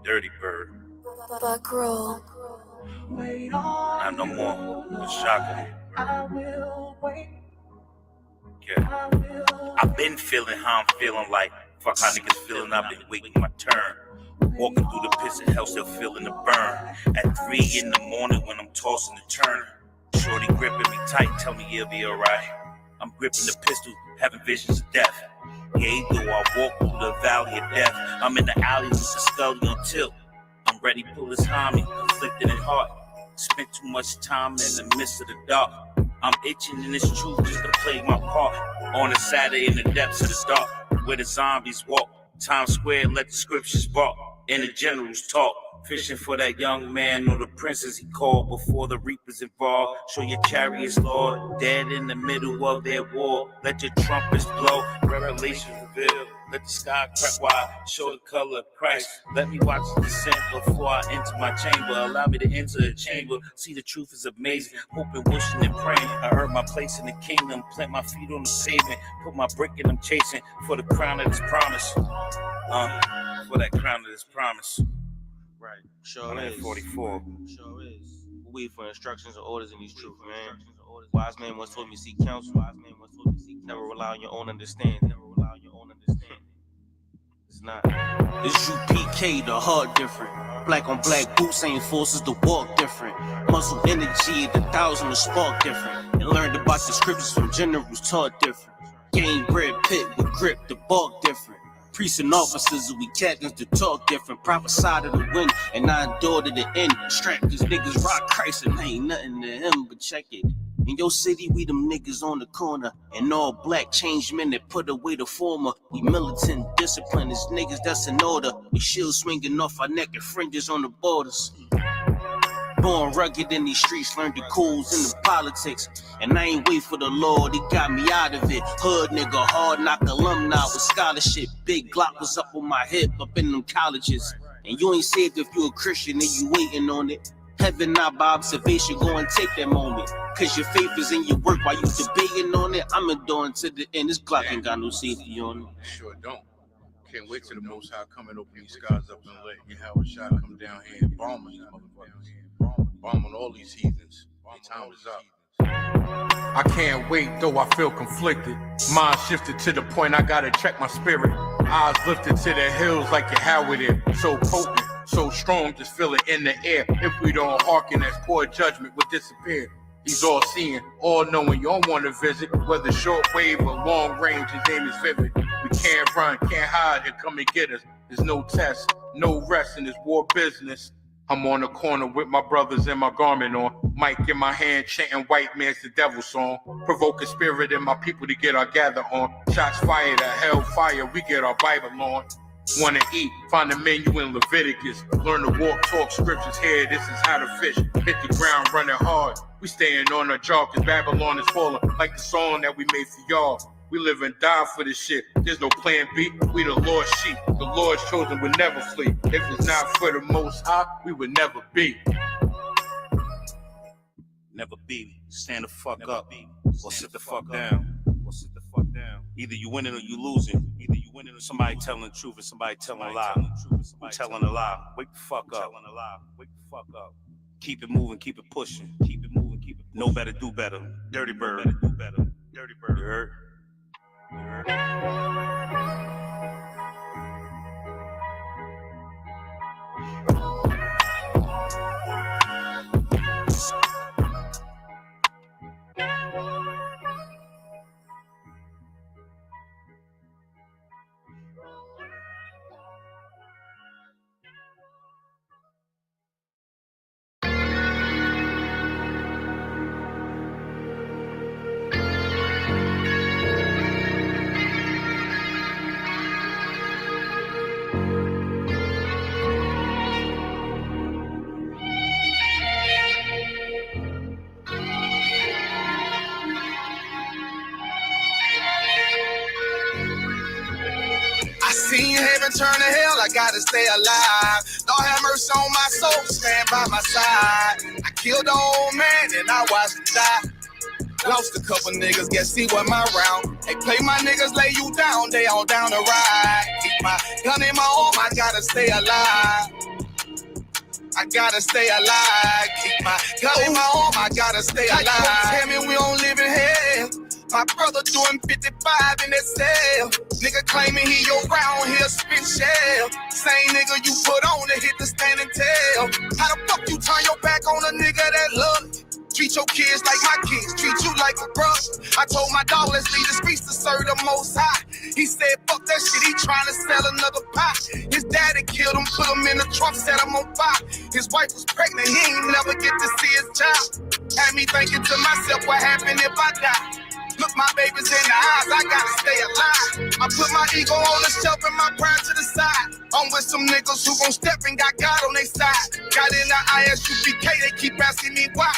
Dirty bird. Buck roll. Not no more. It's shocking. Yeah. I've been feeling how I'm feeling like. Fuck how niggas feeling, I've been waiting my turn. Walking through the pits of hell, still feeling the burn. At 3 in the morning when I'm tossing and turning. Shorty gripping me tight, tell me you'll be alright. I'm gripping the pistol, having visions of death. Yeah, though I walk through the valley of death. I'm in the alley with the scully on tilt. I'm ready to pull his homie, conflicted in heart. Spent too much time in the midst of the dark. I'm itching in this truth just to play my part. On a Saturday in the depths of the dark, where the zombies walk. Times Square, let the scriptures bark. And the generals talk. Fishing for that young man or the princess he called before the reapers involved. Show your chariots, Lord, dead in the middle of their war. Let your trumpets blow, revelations reveal. Let the sky crack wide, show the color of Christ. Let me watch the descent before I enter my chamber. Allow me to enter the chamber. See the truth is amazing. Hoping, wishing, and praying. I earn my place in the kingdom. Plant my feet on the pavement. Put my brick in them chasing for the crown of this promise. For that crown of this promise. Right, sure 144. Sure is. We wait for instructions and orders in these truths, man. Wise man once told me seek counsel. Never rely on your own understanding. It's not. It's UPK, the heart different. Black on black boots ain't forces to walk different. Muscle energy, the thousand to spark different. And learned about the scriptures from generals taught different. Game bred pit with grip, the bark different. Priests and officers, we captains to talk different. Proper side of the wind, and I endure to the end. Strapped these niggas rock Christ, and ain't nothing to him, but check it. In your city, we them niggas on the corner. And all black changed men that put away the former. We militant, disciplined as niggas that's in order. We shields swinging off our neck and fringes on the borders. Born rugged in these streets, learned the codes in the politics. And I ain't wait for the Lord, he got me out of it. Hood nigga, hard knock alumni with scholarship. Big Glock was up on my hip, up in them colleges. And you ain't saved if you a Christian and you waiting on it. Heaven not by observation, go and take that moment. Cause your faith is in your work while you debating on it. I'm enduring to the end, this Glock ain't got no safety on it. Sure don't. Can't wait till the Most High come and open these skies up and let YAHANNA come down here and bomb these motherfuckers. Bomb on all these heathens. Their time is up. I can't wait, though I feel conflicted. Mind shifted to the point I gotta check my spirit. Eyes lifted to the hills like YAHANNA. So potent, so strong, just feel it in the air. If we don't hearken, as poor judgment would disappear. He's all seeing, all knowing, you don't want to visit. Whether short wave or long range, his aim is vivid. We can't run, can't hide, he'll come and get us. There's no test, no rest in this war business. I'm on the corner with my brothers and my garment on. Mic in my hand, chanting white man's the devil song. Provoking spirit in my people to get our gather on. Shots fired at hellfire, we get our Bible on. Wanna eat, find the menu in Leviticus. Learn to walk, talk scriptures here, this is how to fish. Hit the ground, running hard. We staying on our jaw, cause Babylon is falling. Like the song that we made for y'all. We live and die for this shit. There's no plan B. We the Lord's sheep. The Lord's chosen would never flee. If it's not for the Most High, we would never be. Never be. Stand the fuck never up. Or sit the fuck down. Either you winning or you losing. Either you winning or somebody telling the truth and somebody telling a lie. I'm telling a lie. Wake the fuck up. Keep it moving, keep it pushing. Know better, do better. Dirty bird. You heard? Seen heaven turn to hell, I gotta stay alive. Lord have mercy on my soul, stand by my side. I killed the old man and I watched him die. Lost a couple niggas, guess he wasn't my round. They play my niggas, lay you down, they all down the ride. Keep my gun in my arm, I gotta stay alive. I gotta stay alive. Keep my gun in my arm, I gotta stay alive. Tell me we don't live in hell. My brother doing 55 in that cell. Nigga claiming he your round here spin shell. Same nigga you put on to hit the stand and tell. How the fuck you turn your back on a nigga that love you? Treat your kids like my kids, treat you like a brother. I told my dog, let's leave the streets to serve the Most High. He said, fuck that shit, he trying to sell another pie. His daddy killed him, put him in the trunk, set him on fire. His wife was pregnant, he ain't never get to see his child. Had me thinking to myself, what happened if I die? Look my babies in the eyes, I gotta stay alive. I put my ego on the shelf and my pride to the side. I'm with some niggas who gon' step and got God on their side. Got in the ISUPK, they keep asking me why.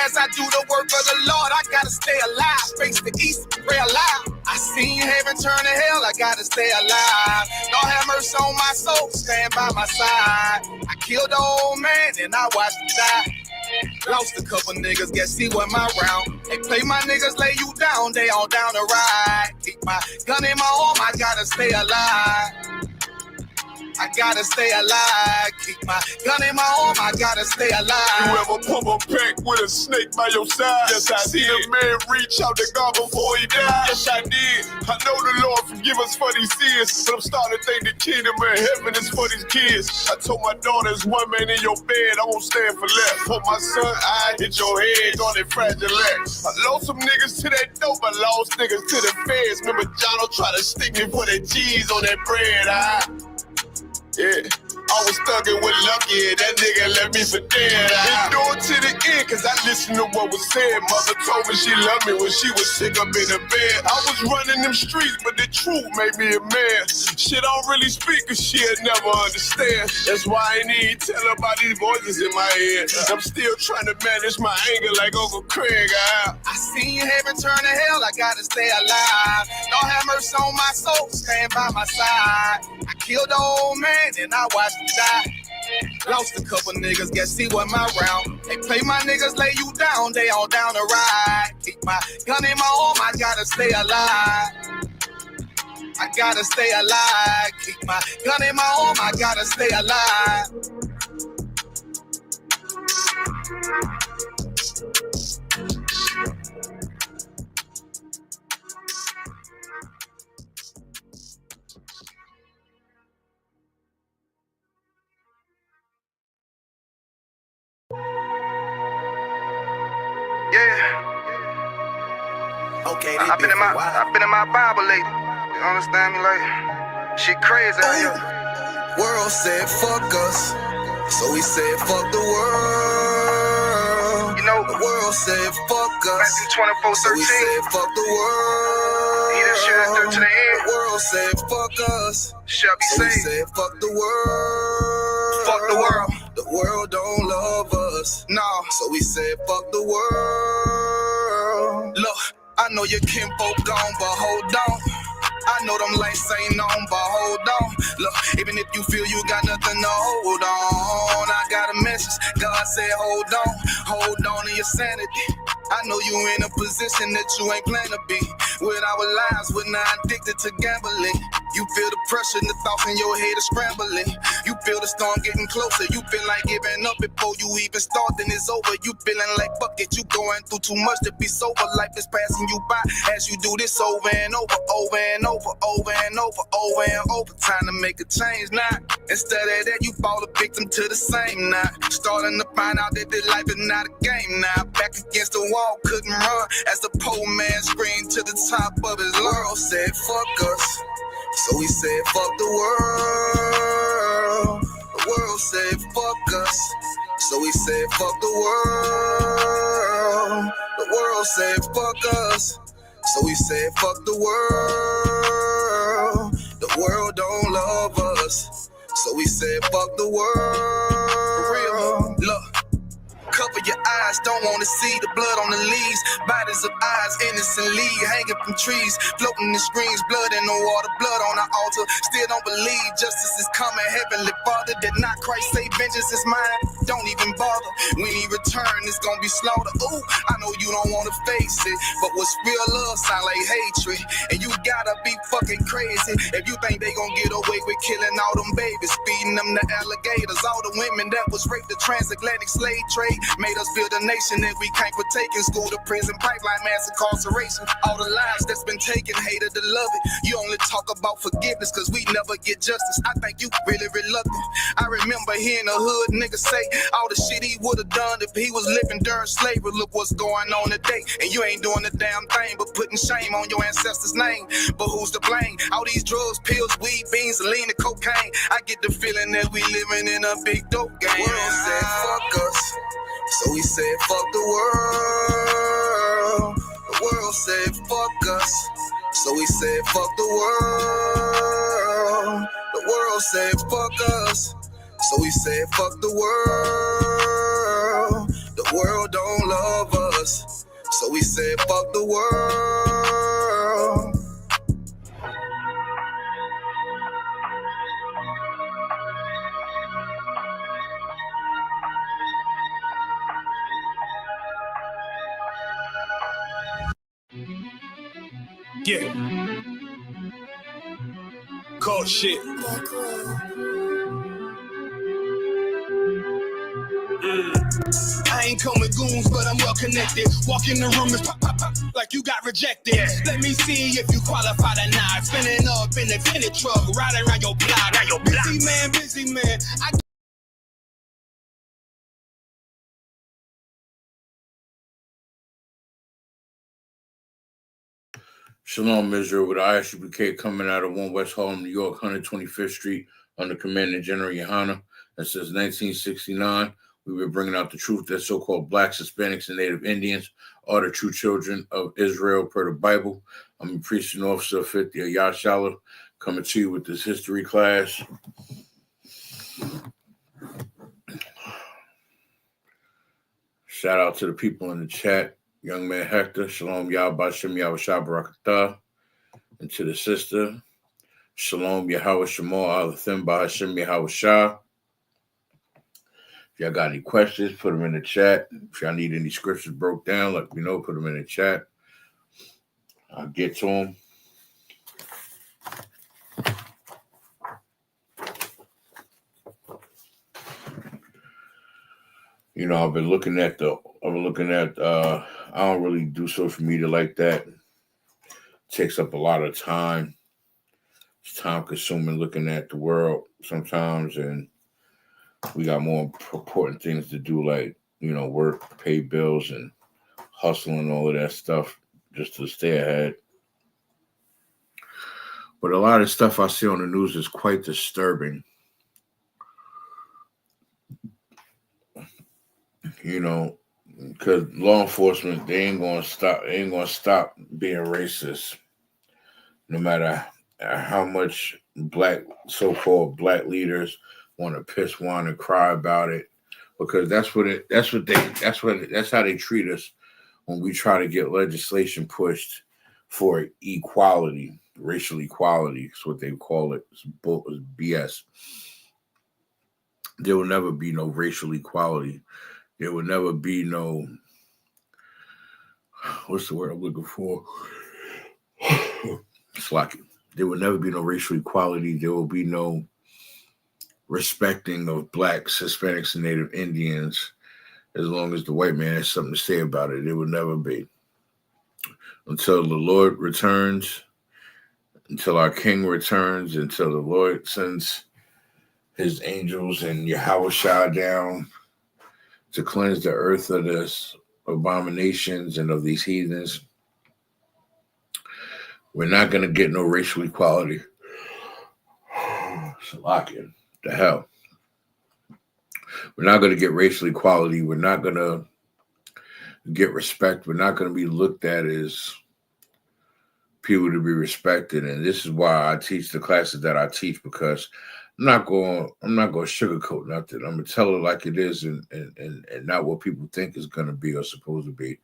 As I do the work of the Lord, I gotta stay alive. Face the east, pray alive. I seen heaven turn to hell, I gotta stay alive. Lord have mercy on my soul, stand by my side. I killed the old man and I watched him die. Lost a couple niggas, guess he wasn't my round. They play my niggas, lay you down, they all down the ride. Keep my gun in my arm, I gotta stay alive. I gotta stay alive. Keep my gun in my arm, I gotta stay alive. You ever pump a pack with a snake by your side? Yes, I did. A man reach out to God before he died? Yes, I did. I know the Lord forgive us for these sins, but I'm starting to think the kingdom of heaven is for these kids. I told my daughter, there's one man in your bed, I won't stand for less. For my son, I hit your head on that fragile legs. I lost some niggas to that dope, I lost niggas to the feds. Remember John tried to stick me for that cheese on that bread, yeah, I was thuggin' with Lucky and that nigga left me for dead. Endured to the end, cause I listened to what was said. Mother told me she loved me when she was sick up in the bed. I was running them streets, but the truth made me a man. Shit, I don't really speak cause she'll never understand. That's why I ain't even tell her about these voices in my head. I'm still trying to manage my anger like Uncle Craig. I seen heaven turn to hell, I gotta stay alive. Lord have mercy on my soul, stand by my side. I killed the old man and I watched him die. Lost a couple niggas, guess he wasn't my round. They play my niggas, lay you down, they all down the ride. Keep my gun in my arm, I gotta stay alive. I gotta stay alive. Keep my gun in my arm, I gotta stay alive. Okay, I've been in my Bible lately. You understand me? Like, shit crazy out here. World said fuck us, so we said fuck the world. You know, the world said fuck us, Matthew 24:13. so we said fuck the world. He that shall endure to the end. The world said fuck us, Shall be so we saved. said fuck the world. Fuck the world. The world don't love us, No. so we said fuck the world. Look, I know your kinfolk gone, but hold on. I know them lights ain't on, but hold on. Look, even if you feel you got nothing to hold on, I got a message. God said, hold on to your sanity. I know you in a position that you ain't planned to be. With our lives, we're not addicted to gambling. You feel the pressure and the thoughts in your head are scrambling. You feel the storm getting closer. You feel like giving up before you even start, then it's over. You feeling like fuck it, you going through too much to be sober. Life is passing you by as you do this over and over, over and over, over and over, over and over. Time to make a change now. Instead of that, you fall a victim to the same now. Starting to find out that this life is not a game now. Back against the wall, couldn't run as the poor man screamed to the top of his lungs. World said fuck us, so we said fuck the world. The world said fuck us, so we said fuck the world. The world said fuck us, so we said fuck the world. The world don't love us, so we said fuck the world. For real, look. Cover your eyes, don't wanna see the blood on the leaves. Bodies of eyes innocently hanging from trees, floating in screens, blood in the water, blood on the altar. Still don't believe justice is coming. Heavenly Father, did not Christ say vengeance is mine? don't even bother. When he return, it's gonna be slaughter. Ooh, I know you don't wanna face it, but what's real love sound like hatred. And you gotta be fucking crazy if you think they gonna get away with killing all them babies, feeding them to alligators. All the women that was raped, the transatlantic slave trade made us build a nation that we can't partake in. School to prison, pipeline, mass incarceration. All the lives that's been taken, hated to love it. You only talk about forgiveness cause we never get justice. I think you really reluctant. I remember hearing a hood nigga say all the shit he would have done if he was living during slavery. Look what's going on today, and you ain't doing a damn thing but putting shame on your ancestors' name. But who's to blame? All these drugs, pills, weed, beans, lean, and cocaine. I get the feeling that we living in a big dope game. The world said fuck us, so we said fuck the world. The world said fuck us, so we said fuck the world. The world said fuck us, so we said fuck the world. The world don't love us, so we said fuck the world. Yeah. Cold shit. Back row. I ain't come with goons, but I'm well connected. Walk in the room and pop, pop, pop, like you got rejected. Let me see if you qualify or not. Spinning up in the tinted truck, riding around your block. Busy man. Shalom, Israel, with ISUPK coming out of 1 West Harlem, New York, 125th Street, under Commanding General YAHANNA. And since 1969, we've been bringing out the truth that so-called blacks, Hispanics, and Native Indians are the true children of Israel per the Bible. I'm a priest and officer of 50 Yahshala, coming to you with this history class. Shout out to the people in the chat. Young man Hector, Shalom Yahweh Shem Yahweh Barakatah. And to the sister, Shalom Yahweh Shemo Alathim Bahashem Yahweh Shah. If y'all got any questions, put them in the chat. If y'all need any scriptures broke down, let me know, put them in the chat. I'll get to them. You know, I've been looking at I don't really do social media like that. It takes up a lot of time. It's time consuming looking at the world sometimes, and we got more important things to do, like, you know, work, pay bills, and hustle and all of that stuff just to stay ahead. But a lot of stuff I see on the news is quite disturbing. You know, because law enforcement, they ain't gonna stop being racist, no matter how much so-called black leaders want to piss, whine, and cry about it, because that's how they treat us when we try to get legislation pushed for equality, racial equality. It's what they call it. It's BS. There will never be no racial equality. There will never be no, what's the word I'm looking for? Slacking. There will never be no racial equality. There will be no respecting of blacks, Hispanics, and Native Indians as long as the white man has something to say about it. It will never be. Until the Lord returns, until our King returns, until the Lord sends his angels and Yahweh Shah down to cleanse the earth of this abominations and of these heathens, we're not going to get no racial equality. Salakia, the hell. We're not going to get racial equality. We're not going to get respect. We're not going to be looked at as people to be respected. And this is why I teach the classes that I teach, because I'm not going to sugarcoat nothing. I'm going to tell it like it is, and not what people think is going to be or supposed to be.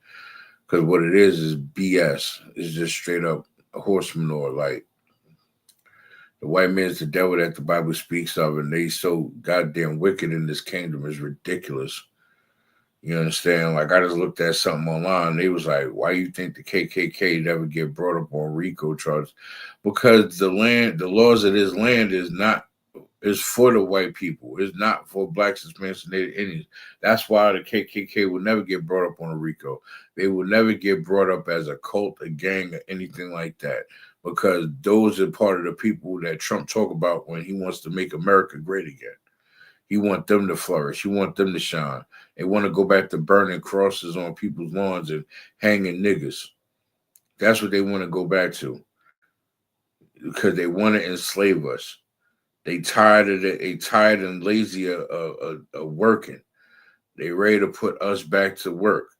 Because what it is BS. It's just straight up horse manure. Like, The white man's the devil that the Bible speaks of, and they so goddamn wicked in this kingdom is ridiculous. You understand? Like, I just looked at something online, and they was like, why you think the KKK never get brought up on RICO charges? Because the laws of this land is for the white people. It's not for blacks, Hispanics, and Native Indians. That's why the KKK will never get brought up on a RICO. They will never get brought up as a cult, a gang, or anything like that. Because those are part of the people that Trump talk about when he wants to make America great again. He wants them to flourish. He wants them to shine. They want to go back to burning crosses on people's lawns and hanging niggas. That's what they want to go back to. Because they want to enslave us. They tired of it. They tired and lazy of working. They ready to put us back to work.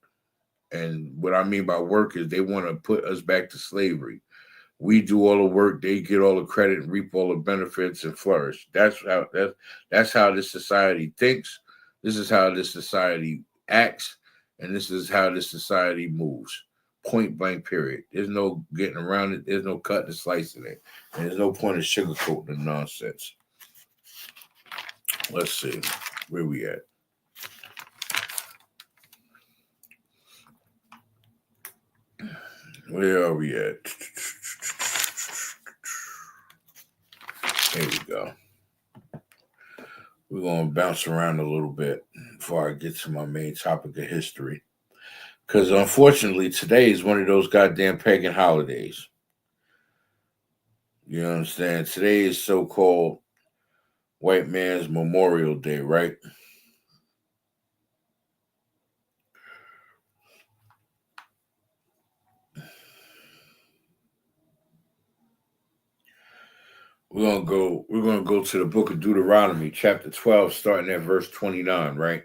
And what I mean by work is they want to put us back to slavery. We do all the work, they get all the credit and reap all the benefits and flourish. That's how this society thinks. This is how this society acts, and this is how this society moves. Point blank, period. There's no getting around it. There's no cutting and slicing it. And there's no point in sugarcoating the nonsense. Let's see. Where we at? Where are we at? Here we go. We're going to bounce around a little bit before I get to my main topic of history. Because unfortunately, today is one of those goddamn pagan holidays. You understand? Today is so-called White Man's Memorial Day, right? We're gonna go to the book of Deuteronomy, chapter 12, starting at verse 29, right?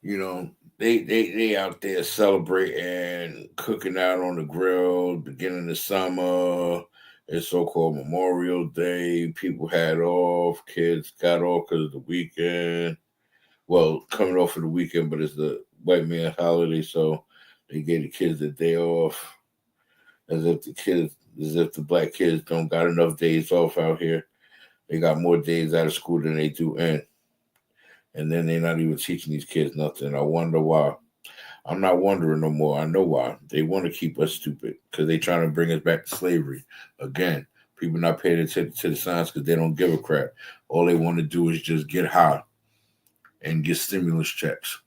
You know, they out there celebrating, cooking out on the grill, beginning of summer. It's so-called Memorial Day. People had off, kids got off because of the weekend. Well, coming off of the weekend, but it's the white man holiday, so they gave the kids a day off. As if the black kids don't got enough days off out here. They got more days out of school than they do in. And then they're not even teaching these kids nothing. I wonder why. I'm not wondering no more. I know why. They want to keep us stupid because they're trying to bring us back to slavery. Again, people not paying attention to the signs because they don't give a crap. All they want to do is just get high and get stimulus checks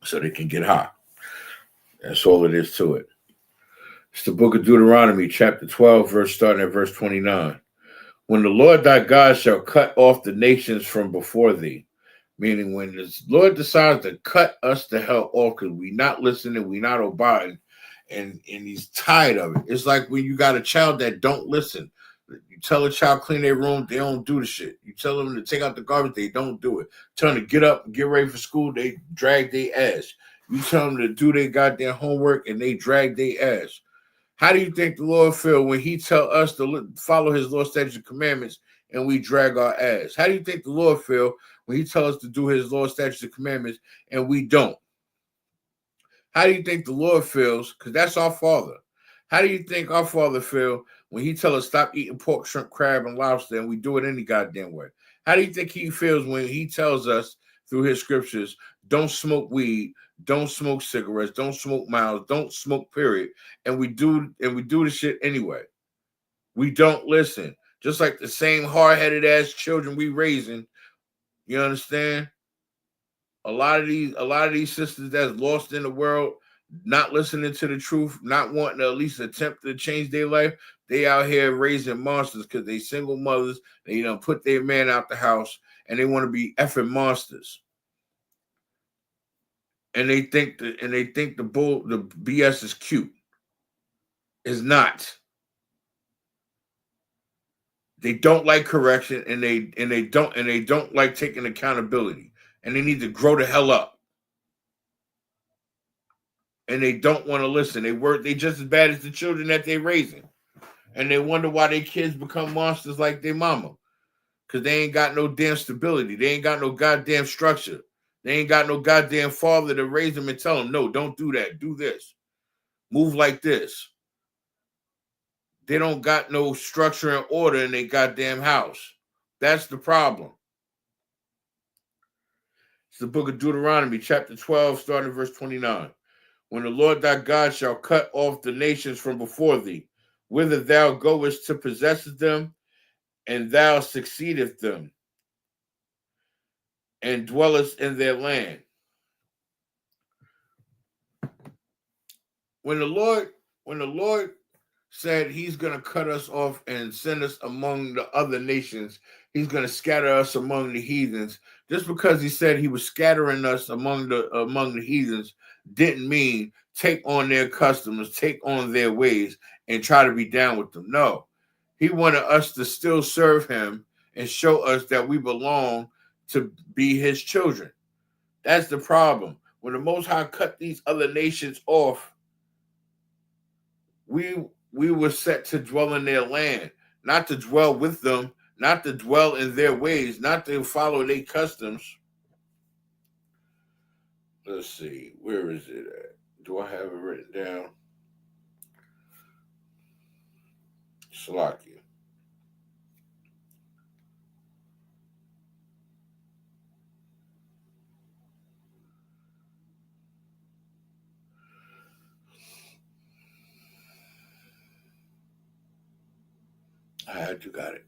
so they can get high. That's all it is to it. It's the book of Deuteronomy, chapter 12, starting at verse 29. When the Lord thy God shall cut off the nations from before thee, meaning when the Lord decides to cut us the hell off because we not listening, we not obeying, and he's tired of it. It's like when you got a child that don't listen. You tell a child clean their room, they don't do the shit. You tell them to take out the garbage, they don't do it. Tell them to get up and get ready for school, they drag their ass. You tell them to do their goddamn homework, and they drag their ass. How do you think the Lord feel when he tell us to follow his law, statutes, and commandments and we drag our ass? How do you think the Lord feel when he tell us to do his law, statutes, and commandments and we don't? How do you think the Lord feels? Because that's our Father. How do you think our Father feel when he tell us stop eating pork, shrimp, crab, and lobster and we do it any goddamn way? How do you think he feels when he tells us through his scriptures, don't smoke weed, don't smoke cigarettes, don't smoke miles, don't smoke, period. And we do the shit anyway. We don't listen. Just like the same hard-headed ass children we raising, you understand? A lot of these sisters that's lost in the world, not listening to the truth, not wanting to at least attempt to change their life, they out here raising monsters because they single mothers, they put their man out the house and they want to be effing monsters. And they think the BS is cute. It's not. They don't like correction, and they don't like taking accountability, and they need to grow the hell up. And they don't want to listen. They just as bad as the children that they're raising, and they wonder why their kids become monsters like their mama, because they ain't got no damn stability. They ain't got no goddamn structure. They ain't got no goddamn father to raise them and tell them, no, don't do that. Do this. Move like this. They don't got no structure and order in their goddamn house. That's the problem. It's the book of Deuteronomy, chapter 12, starting verse 29. When the Lord thy God shall cut off the nations from before thee, whither thou goest to possess them, and thou succeedeth them, and dwellest in their land. When the Lord said he's going to cut us off and send us among the other nations, he's going to scatter us among the heathens. Just because he said he was scattering us among the heathens didn't mean take on their customs, take on their ways, and try to be down with them. No, he wanted us to still serve him and show us that we belong to be his children. That's the problem. When the Most High cut these other nations off, we were set to dwell in their land, not to dwell with them, not to dwell in their ways, not to follow their customs. Let's see, where is it at? Do I have it written down? Salakia. I had you got it.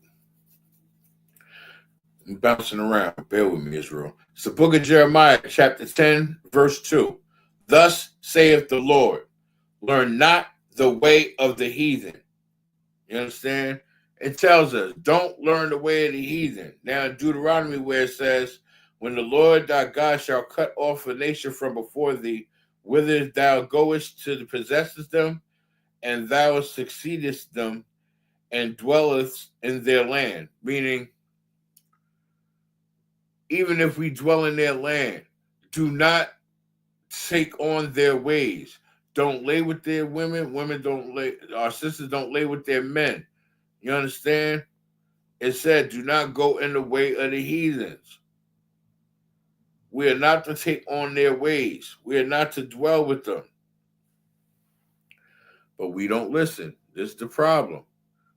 I'm bouncing around. Bear with me, Israel. It's the book of Jeremiah, chapter 10, verse 2. Thus saith the Lord, learn not the way of the heathen. You understand? It tells us, don't learn the way of the heathen. Now in Deuteronomy, where it says, when the Lord thy God shall cut off a nation from before thee, whither thou goest to possess them, and thou succeedest them, and dwellest in their land. Meaning, even if we dwell in their land, do not take on their ways. Don't lay with their women. Women don't lay, our sisters don't lay with their men. You understand? It said, do not go in the way of the heathens. We are not to take on their ways. We are not to dwell with them. But we don't listen. This is the problem.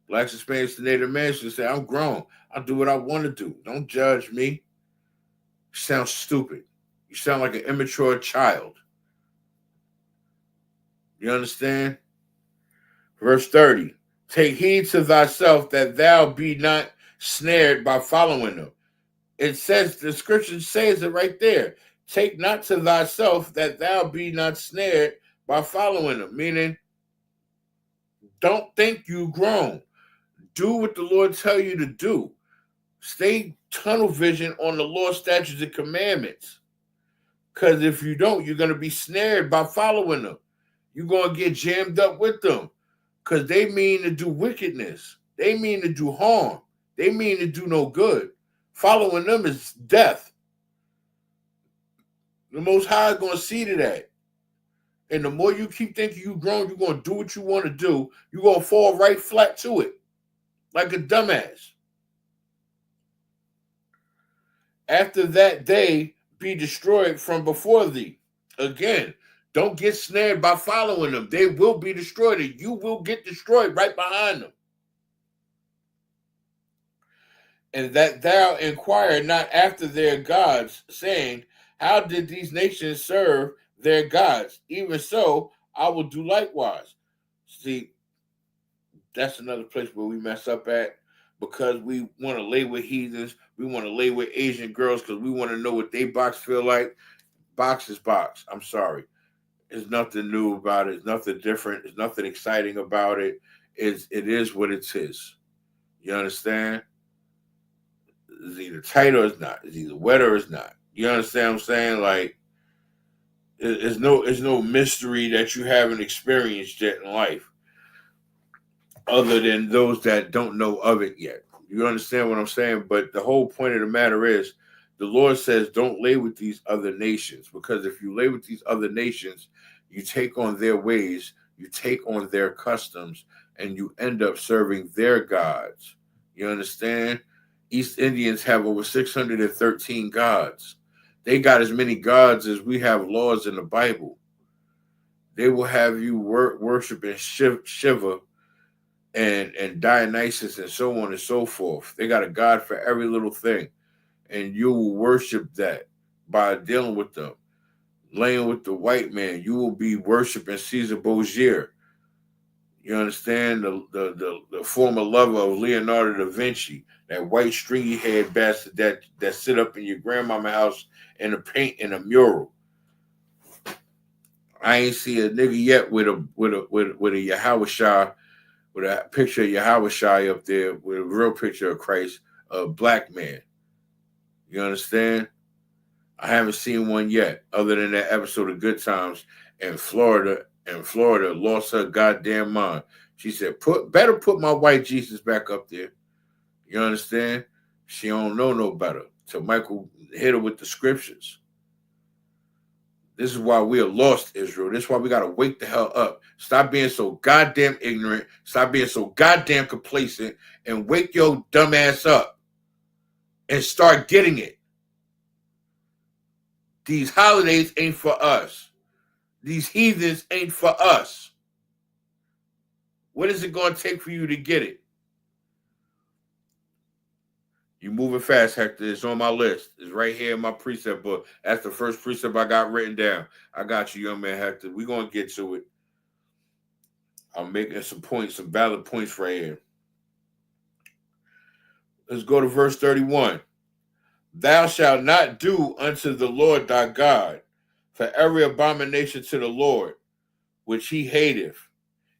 Blacks, Hispanics, and Native Americans say, I'm grown. I'll do what I want to do. Don't judge me. You sound stupid. You sound like an immature child. You understand? Verse 30. Take heed to thyself that thou be not snared by following them. It says, the scripture says it right there. Take not to thyself that thou be not snared by following them. Meaning, don't think you grown. Do what the Lord tell you to do. Stay tunnel vision on the law, statutes, and commandments. Because if you don't, you're going to be snared by following them. You're going to get jammed up with them. Because they mean to do wickedness. They mean to do harm. They mean to do no good. Following them is death. The Most High is going to see to that. And the more you keep thinking you're grown, you're going to do what you want to do, you're going to fall right flat to it. Like a dumbass. After that day be destroyed from before thee. Again, don't get snared by following them. They will be destroyed, and you will get destroyed right behind them. And that thou inquire not after their gods, saying, how did these nations serve their gods? Even so, I will do likewise. See, that's another place where we mess up at, because we want to lay with heathens. We want to lay with Asian girls because we want to know what they box feel like. Box is box. I'm sorry. There's nothing new about it. There's nothing different. There's nothing exciting about it. It is what it is. You understand? It's either tight or it's not. It's either wet or it's not. You understand what I'm saying? Like, there's no mystery that you haven't experienced yet in life, other than those that don't know of it yet. You understand what I'm saying? But the whole point of the matter is, the Lord says, don't lay with these other nations, because if you lay with these other nations, you take on their ways, you take on their customs, and you end up serving their gods. You understand? East Indians have over 613 gods. They got as many gods as we have laws in the Bible. They will have you worshiping Shiva and Dionysus and so on and so forth. They got a god for every little thing. And you will worship that by dealing with them. Laying with the white man, you will be worshiping Caesar Borgia. You understand? The former lover of Leonardo da Vinci, that white stringy haired bastard that sit up in your grandmama house in a paint in a mural. I ain't see a nigga yet with a Yahweh Shai, with a picture of Yahweh Shai up there with a real picture of Christ, a black man. You understand? I haven't seen one yet, other than that episode of Good Times in Florida. And Florida lost her goddamn mind. She said, better put my white Jesus back up there. You understand? She don't know no better. So Michael hit her with the scriptures. This is why we are lost, Israel. This is why we got to wake the hell up. Stop being so goddamn ignorant. Stop being so goddamn complacent. And wake your dumb ass up. And start getting it. These holidays ain't for us. These heathens ain't for us. What is it going to take for you to get it? You moving fast, Hector. It's on my list. It's right here in my precept book. That's the first precept I got written down. I got you, young man, Hector. We're going to get to it. I'm making some points, some valid points right here. Let's go to verse 31. Thou shalt not do unto the Lord thy God for every abomination to the Lord, which he hateth.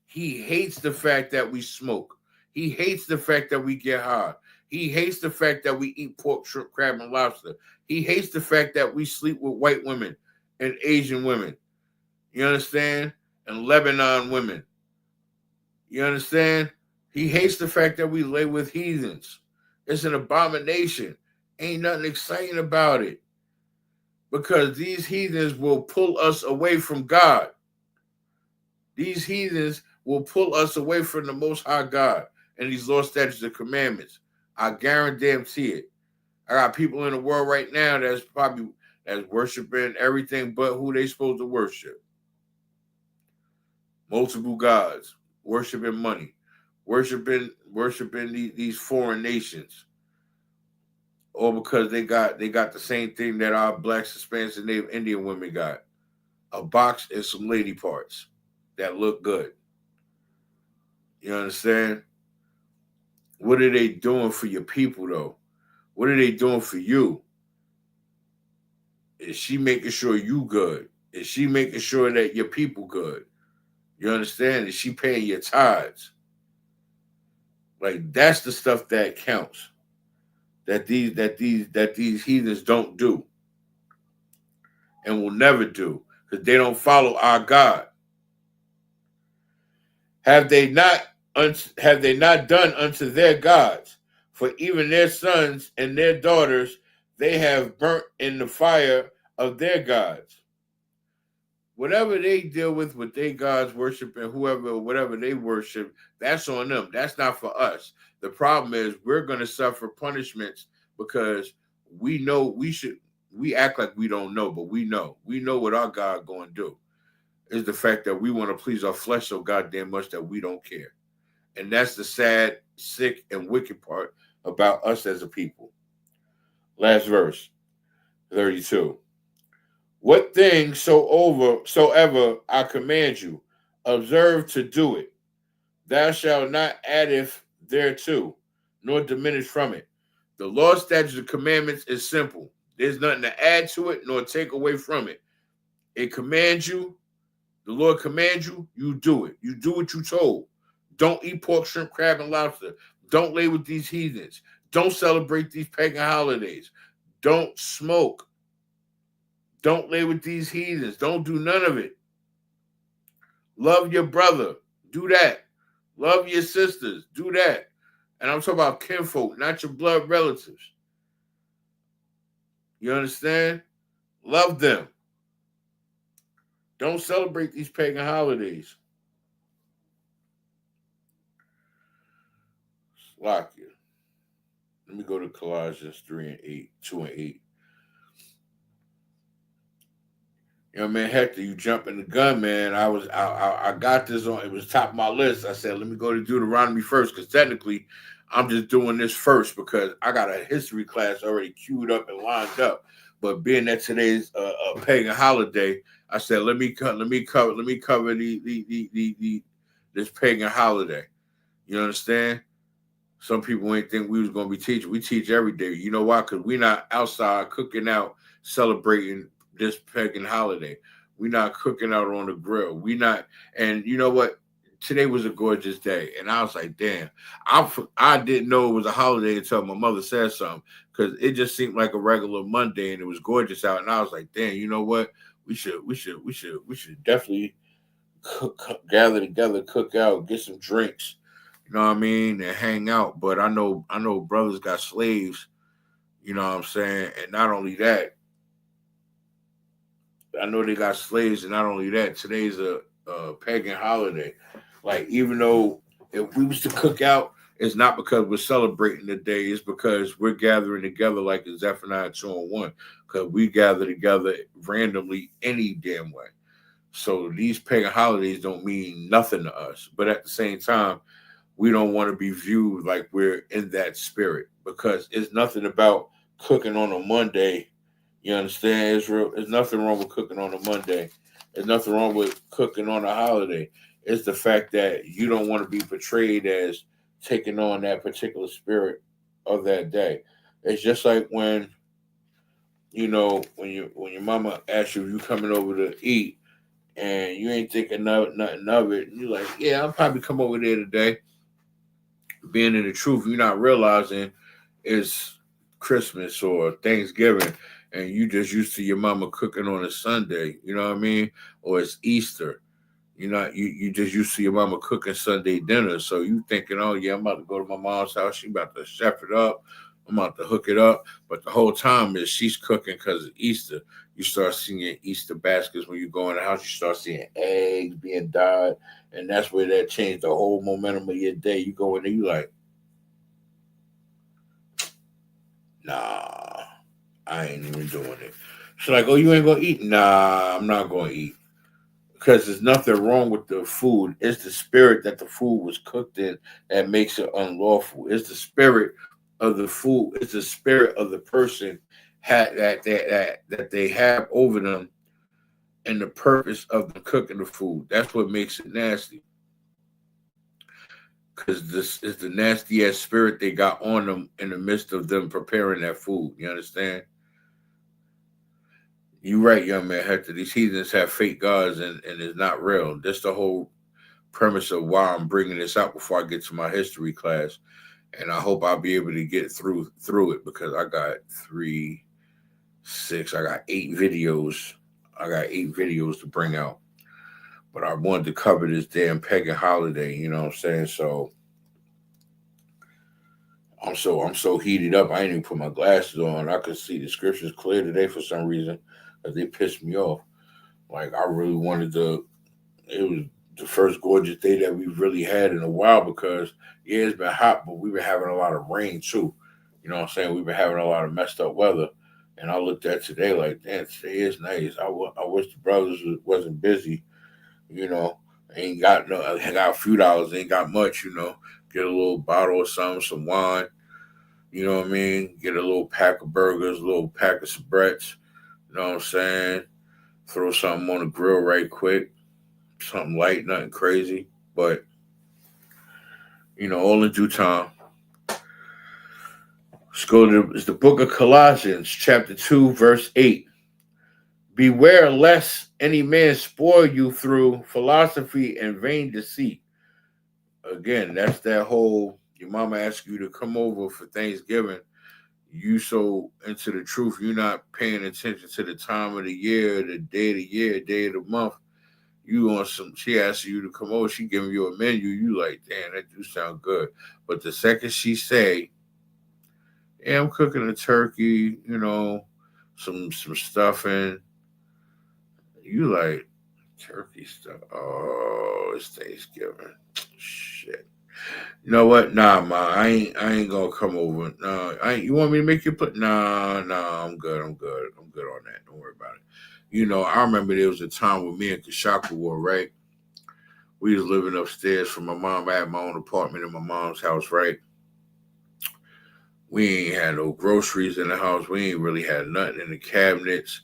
He hates the fact that we smoke. He hates the fact that we get high. He hates the fact that we eat pork, shrimp, crab, and lobster. He hates the fact that we sleep with white women and Asian women. You understand? And Lebanon women. You understand? He hates the fact that we lay with heathens. It's an abomination. Ain't nothing exciting about it. Because these heathens will pull us away from God. These heathens will pull us away from the Most High God and these law, statutes, and commandments. I guarantee it. I got people in the world right now that's worshiping everything but who they supposed to worship. Multiple gods, worshiping money, worshiping these foreign nations, all because they got the same thing that our blacks, Hispanics, and Native Indian women got: a box and some lady parts that look good. You understand? What are they doing for your people, though? What are they doing for you? Is she making sure you good? Is she making sure that your people good? You understand? Is she paying your tithes? Like, that's the stuff that counts. That these heathens don't do and will never do, because they don't follow our God. Have they not done unto their gods? For even their sons and their daughters they have burnt in the fire of their gods. Whatever they deal with their gods, worshiping whoever, whatever they worship, that's on them. That's not for us. The problem is we're going to suffer punishments because we know we act like we don't know, but we know what our God going to do. Is the fact that we want to please our flesh so goddamn much that we don't care. And that's the sad, sick, and wicked part about us as a people. Last verse, 32. What things soever I command you, observe to do it. Thou shalt not addeth thereto, nor diminish from it. The law, statutes, and commandments is simple. There's nothing to add to it, nor take away from it. It commands you. The Lord commands you, you do it. You do what you told. Don't eat pork, shrimp, crab, and lobster. Don't lay with these heathens. Don't celebrate these pagan holidays. Don't smoke. Don't lay with these heathens. Don't do none of it. Love your brother. Do that. Love your sisters. Do that. And I'm talking about kinfolk, not your blood relatives. You understand? Love them. Don't celebrate these pagan holidays. Lock you. Let me go to Colossians 2 and 8. You know, man, Hector, you jumping the gun, man. I got this on. It was top of my list. I said, let me go to Deuteronomy first, because technically, I'm just doing this first because I got a history class already queued up and lined up. But being that today's a pagan holiday, I said, let me cover this pagan holiday. You understand? Some people ain't think we was gonna be teaching. We teach every day. You know why? Because we're not outside cooking out, celebrating this pagan holiday. We're not cooking out on the grill. We not. And you know what? Today was a gorgeous day, and I was like, damn. I didn't know it was a holiday until my mother said something, because it just seemed like a regular Monday, and it was gorgeous out. And I was like, damn. You know what? We should definitely gather together, cook out, get some drinks. You know what I mean, and hang out. But I know brothers got slaves, you know what I'm saying? And not only that, I know they got slaves, and not only that, today's a pagan holiday. Like, even though if we was to cook out, it's not because we're celebrating the day, it's because we're gathering together like in Zephaniah 2:1, because we gather together randomly any damn way. So these pagan holidays don't mean nothing to us. But at the same time, we don't want to be viewed like we're in that spirit, because it's nothing about cooking on a Monday. You understand, Israel? There's nothing wrong with cooking on a Monday. There's nothing wrong with cooking on a holiday. It's the fact that you don't want to be portrayed as taking on that particular spirit of that day. It's just like when, you know, when your mama asks you if you coming over to eat, and you ain't thinking nothing of it, and you're like, yeah, I'll probably come over there today. Being in the truth, you're not realizing it's Christmas or Thanksgiving, and you just used to your mama cooking on a Sunday, you know what I mean? Or it's Easter. You just used to your mama cooking Sunday dinner. So you thinking, oh yeah, I'm about to go to my mom's house. She about to chef it up. I'm about to hook it up. But the whole time is she's cooking because of Easter. You start seeing Easter baskets when you go in the house. You start seeing eggs being dyed. And that's where that changed the whole momentum of your day. You go in there, you like, nah, I ain't even doing it. She's like, oh, you ain't going to eat? Nah, I'm not going to eat. Because there's nothing wrong with the food. It's the spirit that the food was cooked in that makes it unlawful. It's the spirit of the food. It's the spirit of the person that they have over them, and the purpose of them cooking the food. That's what makes it nasty. Because this is the nasty ass spirit they got on them in the midst of them preparing that food. You understand? You're right, young man Hector. These heathens have fake gods, and it's not real. That's the whole premise of why I'm bringing this out before I get to my history class. And I hope I'll be able to get through it, because I got 8 videos. I got 8 videos to bring out. But I wanted to cover this damn pagan holiday, you know what I'm saying? So I'm so heated up. I ain't even put my glasses on. I could see the scriptures clear today for some reason, because they pissed me off. Like, I really wanted it was the first gorgeous day that we've really had in a while, because yeah, it's been hot, but we've been having a lot of rain too. You know what I'm saying? We've been having a lot of messed up weather. And I looked at today like, damn, today is nice. I wish the brothers wasn't busy, you know. I got a few dollars, ain't got much, you know. Get a little bottle of something, some wine, you know what I mean? Get a little pack of burgers, a little pack of cigarettes, you know what I'm saying? Throw something on the grill right quick. Something light, nothing crazy. But, you know, all in due time. Let's go to it's the book of Colossians, chapter 2, verse 8. Beware lest any man spoil you through philosophy and vain deceit. Again, that's that whole, your mama asks you to come over for Thanksgiving. You so into the truth, you're not paying attention to the time of the year, the day of the year, day of the month. You on some, she asks you to come over, she giving you a menu, you like, damn, that do sound good. But the second she say, yeah, I'm cooking a turkey, you know, some stuffing, you like, turkey stuff. Oh, it's Thanksgiving. Shit. You know what? Nah, ma, I ain't gonna come over. No, you want me to make you put? Nah, I'm good on that. Don't worry about it. You know, I remember there was a time when me and Kashaka were, right? We was living upstairs from my mom. I had my own apartment in my mom's house, right? We ain't had no groceries in the house. We ain't really had nothing in the cabinets.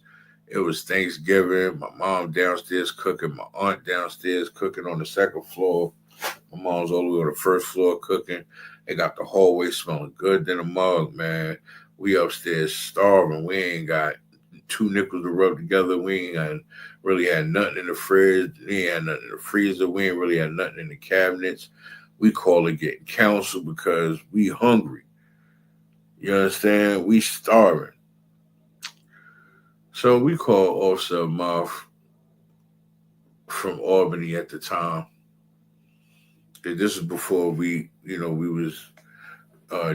It was Thanksgiving. My mom downstairs cooking. My aunt downstairs cooking on the second floor. My mom's all the way on the first floor cooking. They got the hallway smelling good than a mug, man. We upstairs starving. We ain't got 2 nickels to rub together. We ain't really had nothing in the fridge. We ain't had nothing in the freezer. We ain't really had nothing in the cabinets. We call it getting counsel because we hungry. You understand? We starving. So we called Officer Moth from Albany at the time. This is before we was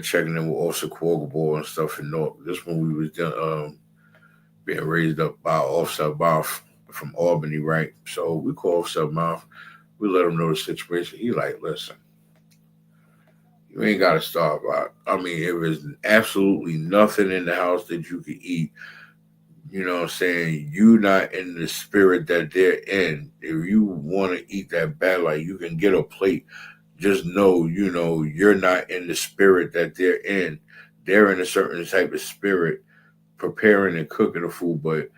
checking in with Officer Quoggleball and stuff in North. This when we was being raised up by Officer Moth from Albany, right? So we called Officer Moth. We let him know the situation. He like, listen, you ain't got to starve out. I mean, if there's absolutely nothing in the house that you could eat, you know what I'm saying? You not in the spirit that they're in. If you want to eat that bad, like you can get a plate. Just know, you know, you're not in the spirit that they're in. They're in a certain type of spirit, preparing and cooking the food, but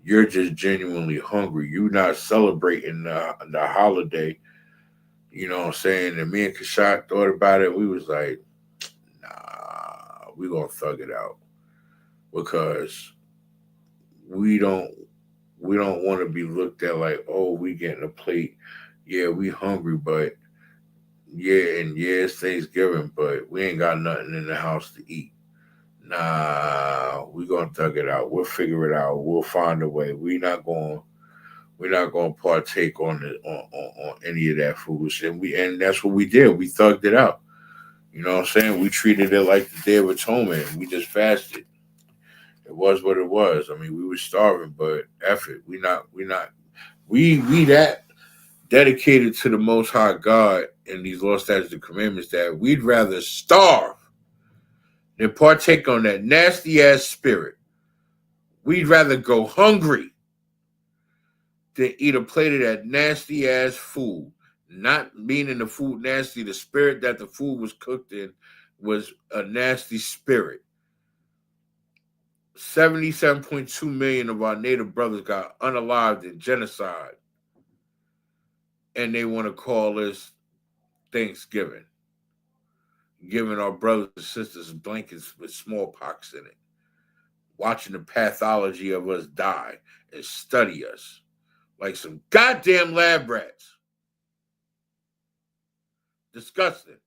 you're just genuinely hungry. You're not celebrating the holiday. You know what I'm saying? And me and Kashat thought about it. We was like, nah, we gonna thug it out because we don't want to be looked at like, oh, we getting a plate. Yeah, we hungry, but it's Thanksgiving, but we ain't got nothing in the house to eat. Nah, we gonna thug it out. We'll figure it out. We'll find a way. We're not going to partake on any of that food. And that's what we did. We thugged it out. You know what I'm saying? We treated it like the Day of Atonement. We just fasted. It was what it was. I mean, we were starving, but F it. We that dedicated to the Most High God and these law, statutes, and commandments that we'd rather starve than partake on that nasty ass spirit. We'd rather go hungry than eat a plate of that nasty ass food. Not meaning the food nasty, the spirit that the food was cooked in was a nasty spirit. 77.2 million of our native brothers got unalived in genocide. And they want to call this Thanksgiving. Giving our brothers and sisters blankets with smallpox in it. Watching the pathology of us die and study us like some goddamn lab rats. Disgusting.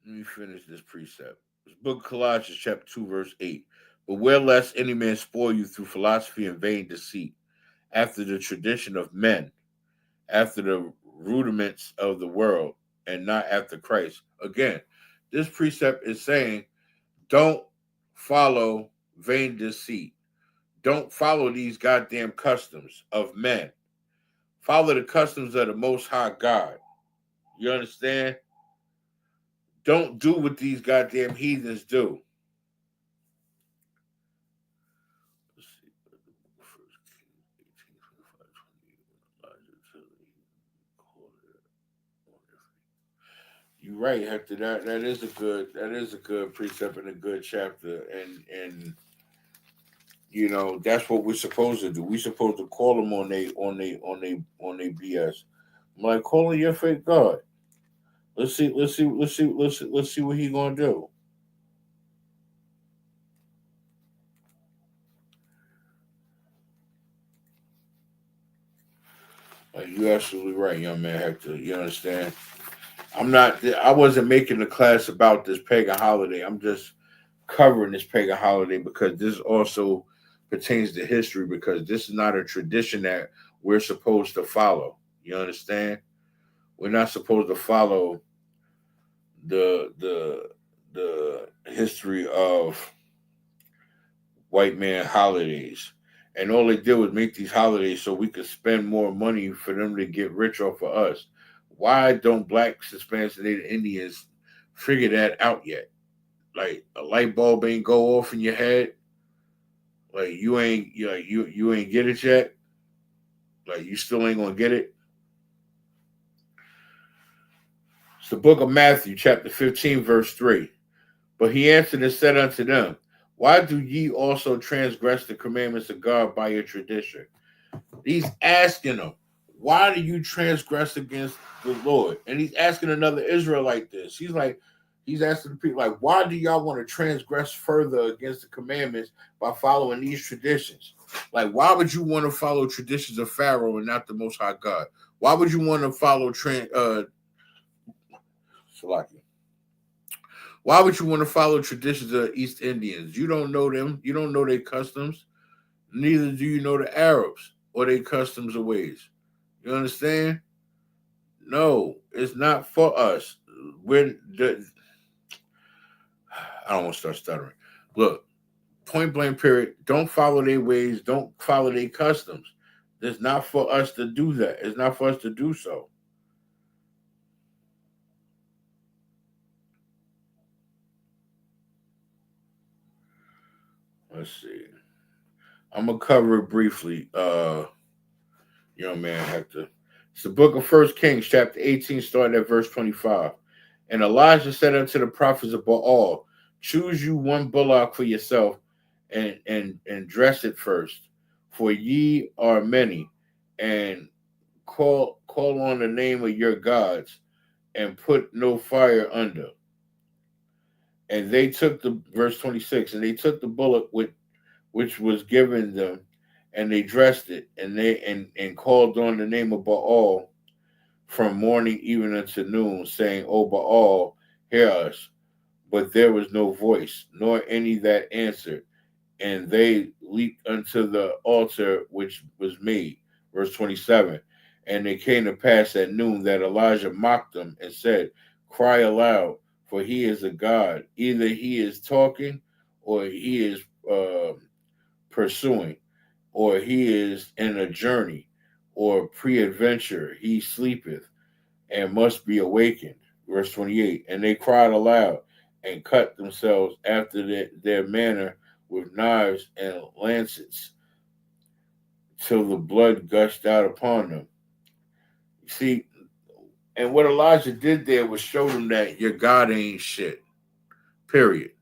Let me finish this precept. This book of Colossians chapter 2 verse 8. Beware lest any man spoil you through philosophy and vain deceit, after the tradition of men, after the rudiments of the world, and not after Christ. Again, this precept is saying don't follow vain deceit. Don't follow these goddamn customs of men. Follow the customs of the Most High God. You understand? Don't do what these goddamn heathens do. You're right, Hector. That is a good precept and a good chapter, and you know that's what we're supposed to do. We're supposed to call them on they BS. I'm like, call on your fake God. Let's see what he gonna do. You're absolutely right, young man Hector. You understand? I wasn't making the class about this pagan holiday. I'm just covering this pagan holiday because this also pertains to history, because this is not a tradition that we're supposed to follow. You understand? We're not supposed to follow the history of white man holidays. And all they did was make these holidays so we could spend more money for them to get rich off of us. Why don't blacks, Hispanics, and Native Indians figure that out yet? Like a light bulb ain't go off in your head. Like you ain't you ain't get it yet. Like you still ain't gonna get it. It's the book of Matthew, chapter 15, verse 3. But he answered and said unto them, why do ye also transgress the commandments of God by your tradition? He's asking them, why do you transgress against the Lord? And he's asking another Israelite this. He's asking the people, like, why do y'all want to transgress further against the commandments by following these traditions? Like, why would you want to follow traditions of Pharaoh and not the Most High God? Why would you want to follow why would you want to follow traditions of East Indians? You don't know them. You don't know their customs. Neither do you know the Arabs or their customs or ways. You understand? No, it's not for us. I don't want to start stuttering. Look, point blank period. Don't follow their ways. Don't follow their customs. It's not for us to do that. It's not for us to do so. Let's see. I'm gonna cover it briefly. Man, Hector. It's the book of 1 Kings, chapter 18, starting at verse 25. And Elijah said unto the prophets of Baal, choose you one bullock for yourself, and dress it first, for ye are many, and call on the name of your gods, and put no fire under. And they took the verse 26, and they took the bullock which was given them, and they dressed it, and they and called on the name of Baal from morning even unto noon, saying, O Baal, hear us. But there was no voice, nor any that answered. And they leaped unto the altar which was made. Verse 27. And it came to pass at noon that Elijah mocked them and said, cry aloud, for he is a God. Either he is talking, or he is pursuing, or he is in a journey, or pre-adventure. He sleepeth and must be awakened. Verse 28. And they cried aloud and cut themselves after their manner with knives and lancets till the blood gushed out upon them. See, and what Elijah did there was show them that your God ain't shit. Period.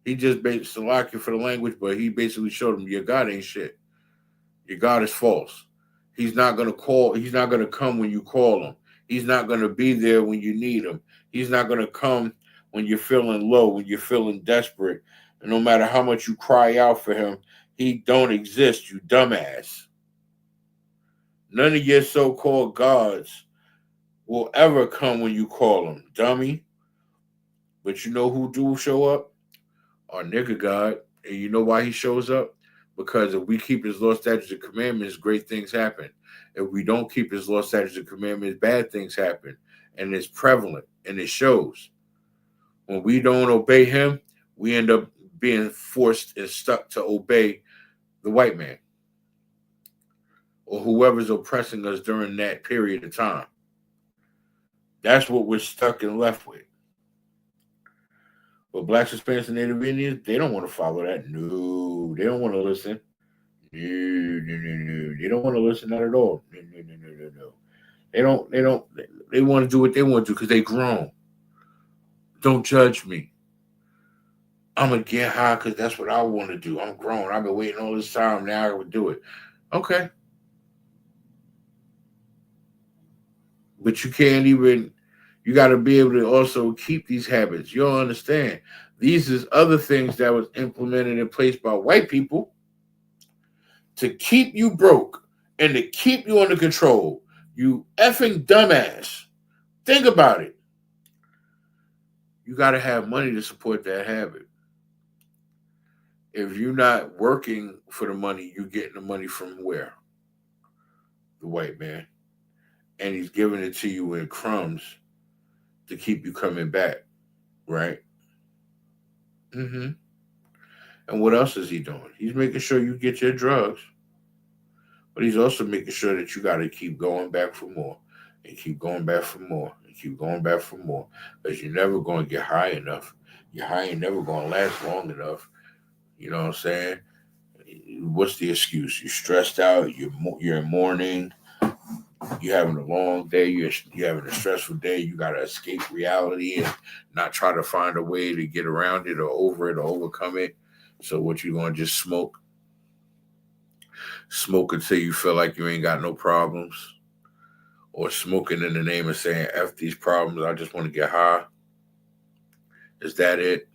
He just basically, Salakia for the language, but he basically showed them your God ain't shit. Your God is false. He's not going to call. He's not going to come when you call him. He's not going to be there when you need him. He's not going to come when you're feeling low, when you're feeling desperate. And no matter how much you cry out for him, he don't exist, you dumbass. None of your so-called gods will ever come when you call them, dummy. But you know who do show up? Our nigga God. And you know why he shows up? Because if we keep his law, statutes, and commandments, great things happen. If we don't keep his law, statutes, and commandments, bad things happen. And it's prevalent, and it shows. When we don't obey him, we end up being forced and stuck to obey the white man or whoever's oppressing us during that period of time. That's what we're stuck and left with. But blacks, Hispanics, and Native Indians, they don't want to follow that. No, they don't want to listen. No. They don't want to listen, not at all. No. They want to do what they want to do because they grown. Don't judge me. I'm going to get high because that's what I want to do. I'm grown. I've been waiting all this time. Now I would do it. Okay. But you can't even, you got to be able to also keep these habits. You don't understand. These is other things that was implemented in place by white people to keep you broke and to keep you under control. You effing dumbass. Think about it. You got to have money to support that habit. If you're not working for the money, you're getting the money from where? The white man. And he's giving it to you in crumbs to keep you coming back, right? Mm-hmm. And what else is he doing? He's making sure you get your drugs, but he's also making sure that you got to keep going back for more. and keep going back for more, and keep going back for more, because you're never going to get high enough. Your high ain't never going to last long enough. You know what I'm saying? What's the excuse? You're stressed out. You're in mourning. You're having a long day. You're having a stressful day. You got to escape reality and not try to find a way to get around it or over it or overcome it. So what you going to just smoke? Smoke until you feel like you ain't got no problems, or smoking in the name of saying F these problems, I just want to get high. Is that it?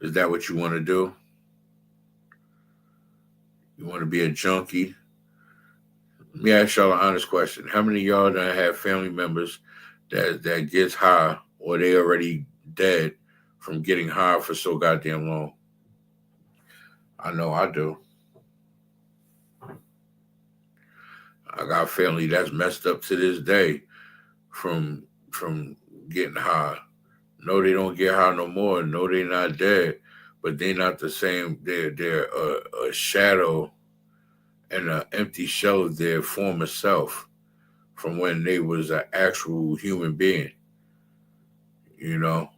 Is that what you want to do? You want to be a junkie? Let me ask y'all an honest question. How many of y'all done have family members that gets high, or they already dead from getting high for so goddamn long? I know I do. I got family that's messed up to this day from getting high. No, they don't get high no more. No, they not dead, but they not the same. They're a shadow and an empty shell of their former self from when they was an actual human being. You know,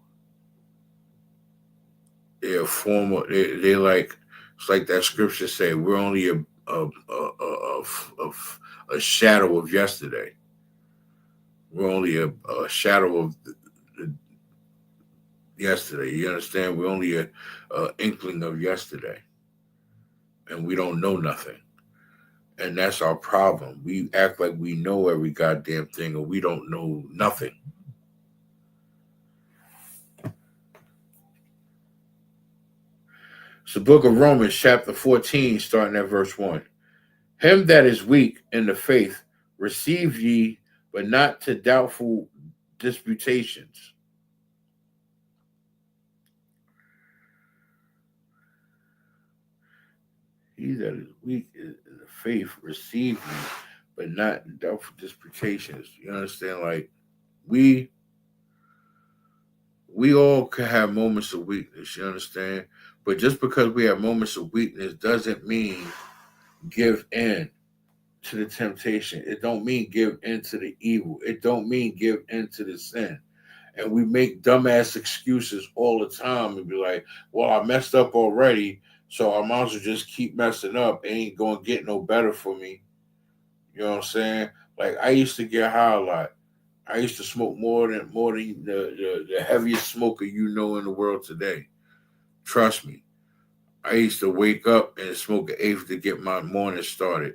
they're former. They like, it's like that scripture say, we're only a shadow of yesterday. We're only a shadow of yesterday. You understand? We're only a inkling of yesterday, and we don't know nothing. And that's our problem. We act like we know every goddamn thing, or we don't know nothing. It's the book of Romans, chapter 14, starting at verse 1. Him that is weak in the faith, receive ye, but not to doubtful disputations. He that is weak in the faith, receive ye, but not in doubtful disputations. You understand? Like, we all can have moments of weakness, you understand? But just because we have moments of weakness doesn't mean give in to the temptation. It don't mean give in to the evil. It don't mean give in to the sin. And we make dumbass excuses all the time and be like, well, I messed up already, so I might as well just keep messing up. It ain't going to get no better for me. You know what I'm saying? Like, I used to get high a lot. I used to smoke more than the heaviest smoker you know in the world today. Trust me. I used to wake up and smoke an eighth to get my morning started.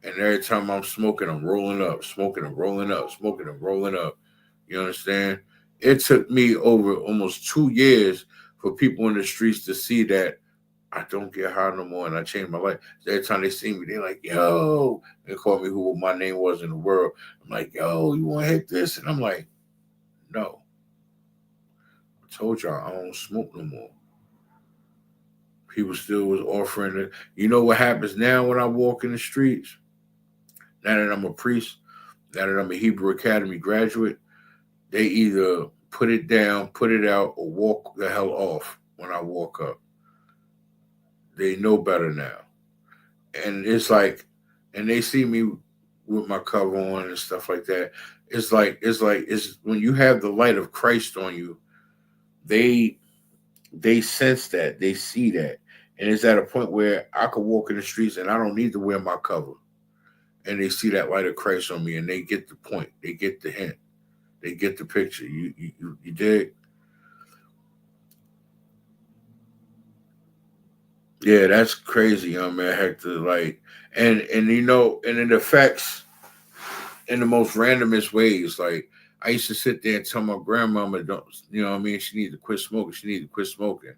And every time I'm smoking, I'm rolling up, smoking and rolling up, smoking and rolling up. You understand? It took me over almost 2 years for people in the streets to see that I don't get high no more, and I changed my life. Every time they see me, they're like, yo, they call me who my name was in the world. I'm like, yo, you want to hit this? And I'm like, no. I told y'all I don't smoke no more. People still was offering it. You know what happens now when I walk in the streets? Now that I'm a priest, now that I'm a Hebrew Academy graduate, they either put it down, put it out, or walk the hell off when I walk up. They know better now. And it's like, and they see me with my cover on and stuff like that. It's when you have the light of Christ on you, they sense that, they see that. And it's at a point where I could walk in the streets and I don't need to wear my cover. And they see that light of Christ on me and they get the point. They get the hint. They get the picture. You dig? Yeah, that's crazy, man, Hector. Like, and you know, and it affects in the most randomest ways. Like, I used to sit there and tell my grandmama, don't, you know what I mean? She needs to quit smoking. She needs to quit smoking.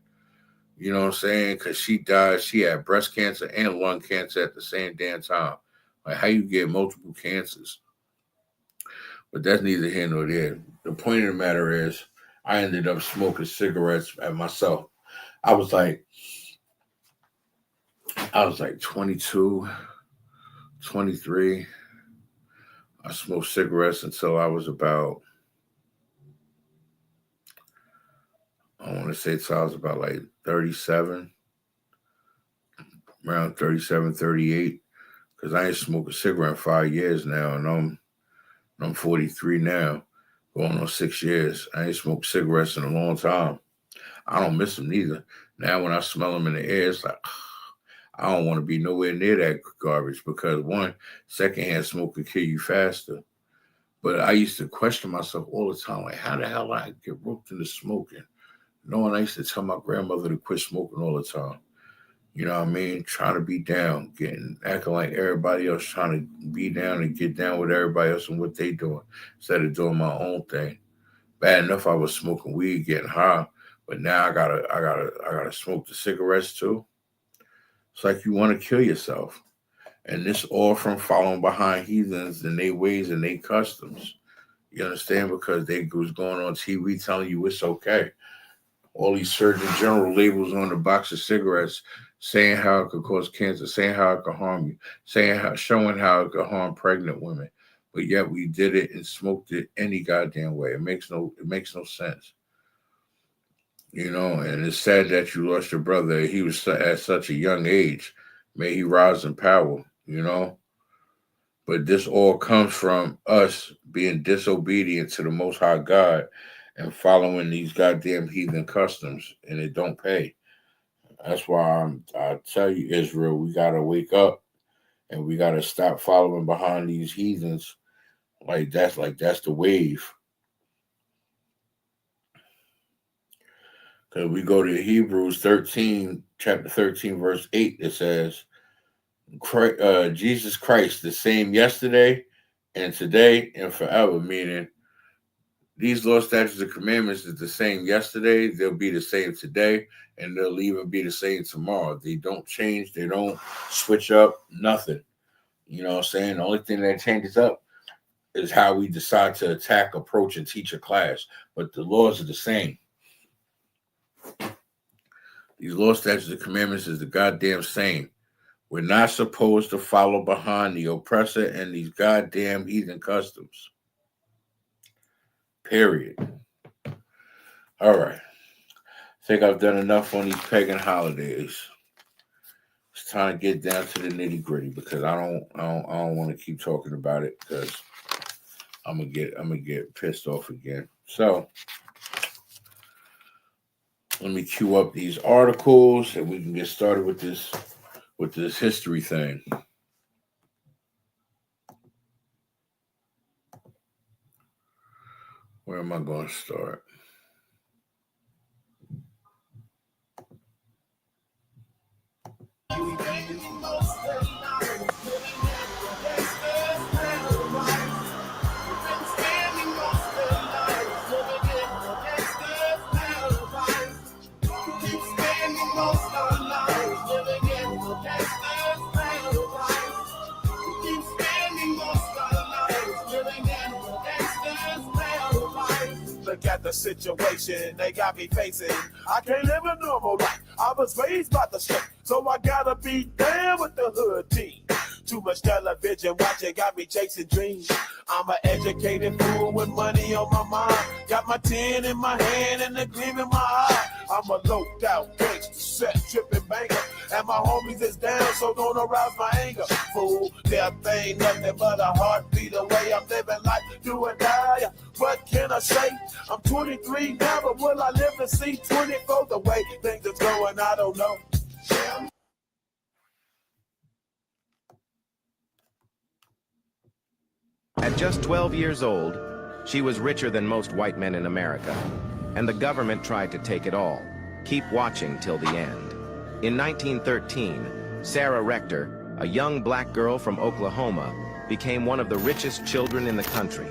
You know what I'm saying? Because she died. She had breast cancer and lung cancer at the same damn time. Like, how you get multiple cancers? But that's neither here nor there. The point of the matter is, I ended up smoking cigarettes at myself. I was like 22, 23. I smoked cigarettes until I was about, I want to say till I was about like 37, around 37, 38. Because I ain't smoked a cigarette in 5 years now. And I'm 43 now, going on 6 years. I ain't smoked cigarettes in a long time. I don't miss them neither. Now when I smell them in the air, it's like, I don't want to be nowhere near that garbage because one, secondhand smoke could kill you faster. But I used to question myself all the time, like, how the hell I get roped into smoking? Knowing I used to tell my grandmother to quit smoking all the time. You know what I mean? Trying to be down, acting like everybody else, trying to be down and get down with everybody else and what they doing instead of doing my own thing. Bad enough I was smoking weed, getting high, but now I gotta smoke the cigarettes too. It's like you want to kill yourself. And this all from following behind heathens and their ways and their customs. You understand? Because they was going on TV telling you it's okay. All these Surgeon General labels on the box of cigarettes saying how it could cause cancer, saying how it could harm you, showing how it could harm pregnant women. But yet we did it and smoked it any goddamn way. It makes no sense. You know, and it's sad that you lost your brother. He was at such a young age. May he rise in power, you know. But this all comes from us being disobedient to the Most High God and following these goddamn heathen customs, and it don't pay. That's why I tell you, Israel, we got to wake up and we got to stop following behind these heathens. That's the wave. Because we go to Hebrews 13, chapter 13, verse 8, it says, Jesus Christ, the same yesterday and today and forever, meaning these law, statutes, and commandments is the same yesterday, they'll be the same today, and they'll even be the same tomorrow. They don't change, they don't switch up, nothing. You know what I'm saying? The only thing that changes up is how we decide to attack, approach, and teach a class. But the laws are the same. These law, statutes, and commandments is the goddamn same. We're not supposed to follow behind the oppressor and these goddamn heathen customs. Period. All right. I think I've done enough on these pagan holidays. It's time to get down to the nitty gritty because I don't want to keep talking about it because I'm gonna get pissed off again. So let me queue up these articles and we can get started with this history thing. Where am I going to start? Look at the situation they got me facing. I can't live a normal life. I was raised by the street, so I gotta be down with the hood team. Too much television watching got me chasing dreams. I'm an educated fool with money on my mind. Got my 10 in my hand and a gleam in my eye. I'm a loped out gangster, set tripping banker. And my homies is down, so don't arouse my anger. Fool, death ain't nothing but a heartbeat away. I'm living life, do or die. What can I say? I'm 23 now, but will I live to see 24? The way things are going, I don't know. Yeah. At just 12 years old, she was richer than most white men in America, and the government tried to take it all. Keep watching till the end. In 1913, Sarah Rector, a young black girl from Oklahoma, became one of the richest children in the country.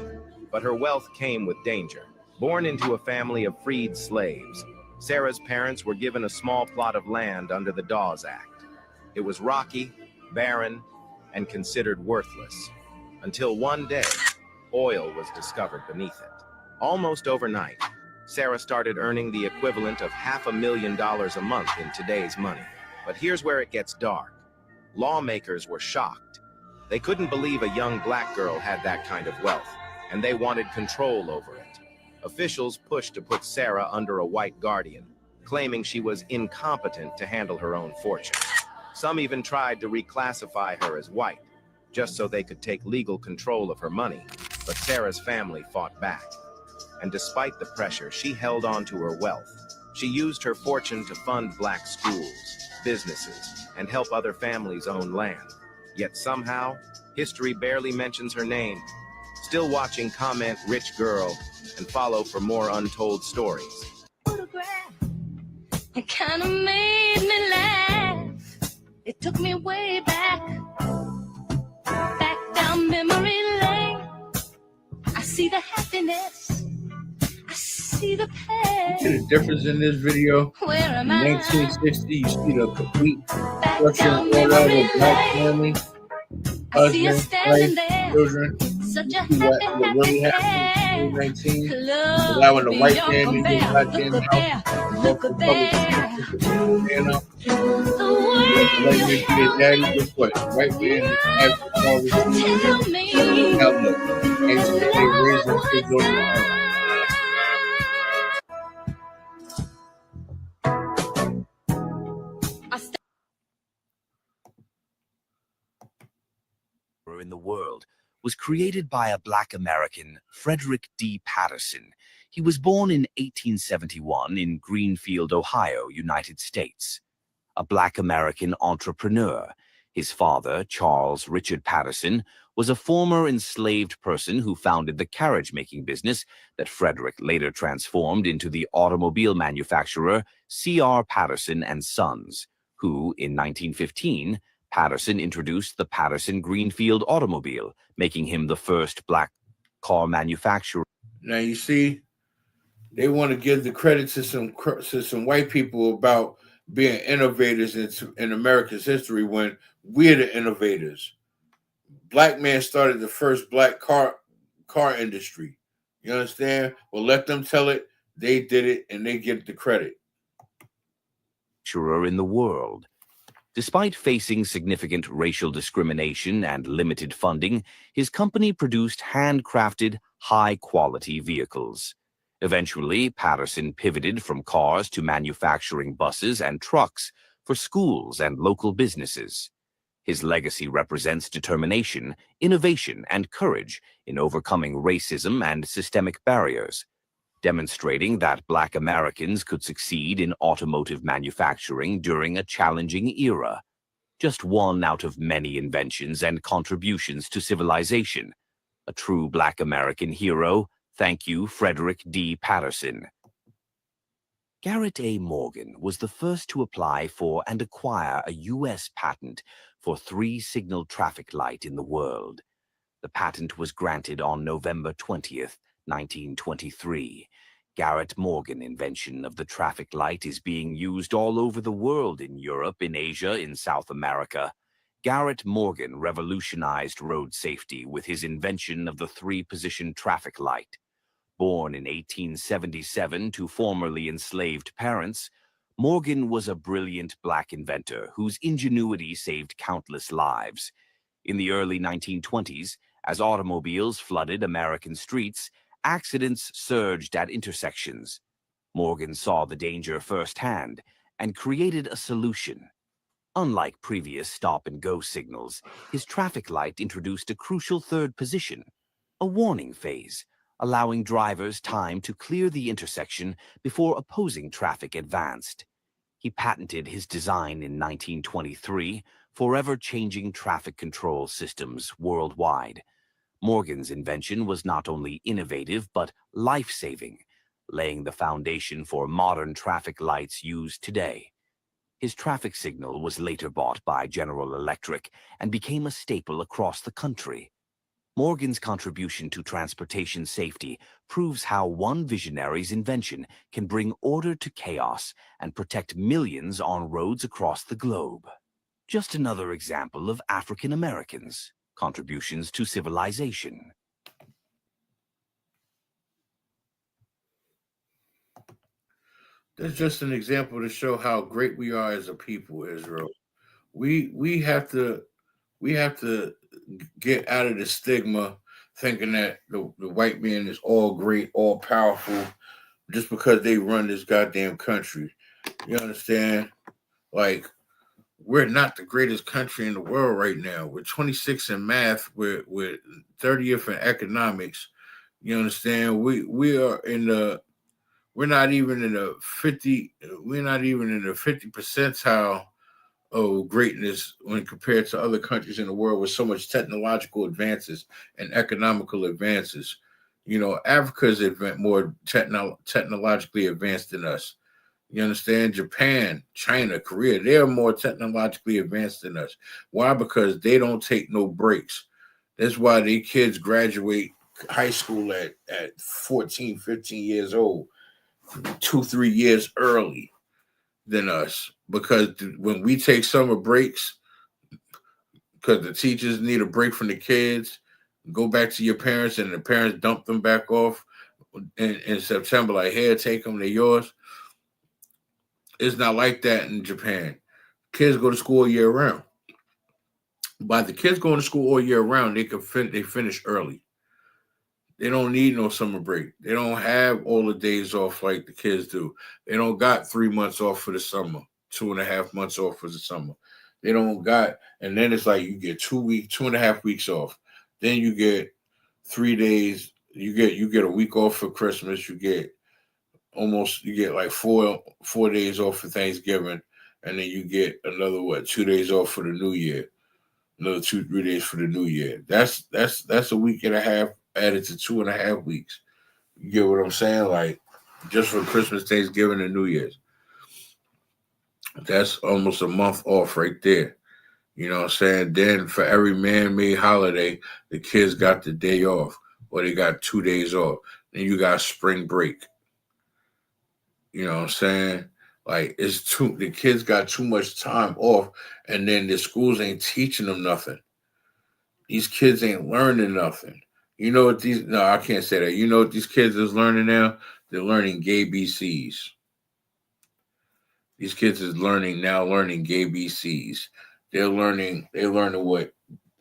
But her wealth came with danger. Born into a family of freed slaves, Sarah's parents were given a small plot of land under the Dawes Act. It was rocky, barren, and considered worthless. Until one day, oil was discovered beneath it. Almost overnight, Sarah started earning the equivalent of $500,000 a month in today's money. But here's where it gets dark. Lawmakers were shocked. They couldn't believe a young black girl had that kind of wealth, and they wanted control over it. Officials pushed to put Sarah under a white guardian, claiming she was incompetent to handle her own fortune. Some even tried to reclassify her as white, just so they could take legal control of her money. but Sarah's family fought back. And despite the pressure, she held on to her wealth. She used her fortune to fund black schools, businesses, and help other families own land. Yet somehow, history barely mentions her name. Still watching, comment "Rich Girl" and follow for more untold stories. It kind of made me laugh. It took me way back down memory lane. I see the happiness, I see the pain. See the difference in this video? Where am In I? 1960, you see the complete Back structure down of all that memory with black lane. family, I see you husband, standing wife, there, children. such a See what really happy happened in thing. 2019. Love Allowing the white beyond family to compare. goddamn Look house, at there, look multiple at public there. stand up. The Let the way white you man be their daddy. held Guess what? The white me, man is absent father to figure. tell me Now look, ain't shit they raised love them kids was on their own. In the world was created by a black American, Frederick D. Patterson. He was born in 1871 in Greenfield, Ohio, United States. A black American entrepreneur. His father, Charles Richard Patterson, was a former enslaved person who founded the carriage-making business that Frederick later transformed into the automobile manufacturer C.R. Patterson and Sons, who, in 1915, Patterson introduced the Patterson Greenfield automobile, making him the first black car manufacturer. Now you see, they want to give the credit to some white people about being innovators in America's history when we're the innovators. Black man started the first black car industry. You understand? Well, let them tell it. They did it, and they get the credit. In the world. Despite facing significant racial discrimination and limited funding, his company produced handcrafted, high-quality vehicles. Eventually, Patterson pivoted from cars to manufacturing buses and trucks for schools and local businesses. His legacy represents determination, innovation, and courage in overcoming racism and systemic barriers, demonstrating that Black Americans could succeed in automotive manufacturing during a challenging era. Just one out of many inventions and contributions to civilization. A true Black American hero. Thank you, Frederick D. Patterson. Garrett A. Morgan was the first to apply for and acquire a U.S. patent for 3-signal traffic light in the world. The patent was granted on November 20th, 1923. Garrett Morgan invention of the traffic light is being used all over the world, in Europe, in Asia, in South America. Garrett Morgan revolutionized road safety with his invention of the 3-position traffic light. Born in 1877 to formerly enslaved parents, Morgan was a brilliant black inventor whose ingenuity saved countless lives. In the early 1920s, as automobiles flooded American streets, accidents surged at intersections. Morgan saw the danger firsthand and created a solution. Unlike previous stop-and-go signals, his traffic light introduced a crucial third position, a warning phase, allowing drivers time to clear the intersection before opposing traffic advanced. He patented his design in 1923, forever changing traffic control systems worldwide. Morgan's invention was not only innovative but life-saving, laying the foundation for modern traffic lights used today. His traffic signal was later bought by General Electric and became a staple across the country. Morgan's contribution to transportation safety proves how one visionary's invention can bring order to chaos and protect millions on roads across the globe. Just another example of African Americans' contributions to civilization. That's just an example to show how great we are as a people, Israel. We have to get out of the stigma thinking that the white man is all great, all powerful, just because they run this goddamn country. You understand? Like, we're not the greatest country in the world right now. We're 26 in math. We're 30th in economics. You understand? We are in the we're not even in the 50. We're not even in the 50 percentile of greatness when compared to other countries in the world with so much technological advances and economical advances. You know, Africa is more technologically advanced than us. You understand? Japan, China, Korea, they're more technologically advanced than us. Why? Because they don't take no breaks. That's why their kids graduate high school at 14, 15 years old, 2, 3 years early than us. Because when we take summer breaks, because the teachers need a break from the kids, go back to your parents and the parents dump them back off in September, like, here, take them, they're yours. It's not like that in Japan. Kids go to school year round. By the kids going to school all year round, they finish early. They don't need no summer break. They don't have all the days off like the kids do. They don't got 3 months off for the summer, 2.5 months off for the summer. They don't got, and then it's like you get 2.5 weeks off. Then you get 3 days. You get a week off for Christmas. You get like four days off for Thanksgiving, and then you get another 2 days off for the New Year. Another 2-3 days for the New Year. That's a week and a half added to 2.5 weeks. You get what I'm saying? Like, just for Christmas, Thanksgiving, and New Year's. That's almost a month off right there. You know what I'm saying? Then for every man-made holiday, the kids got the day off, or they got 2 days off. Then you got spring break. You know what I'm saying? Like, the kids got too much time off, and then the schools ain't teaching them nothing. These kids ain't learning nothing. You know what no, I can't say that. You know what these kids is learning now? They're learning gay BCs. These kids is learning gay BCs. They're learning what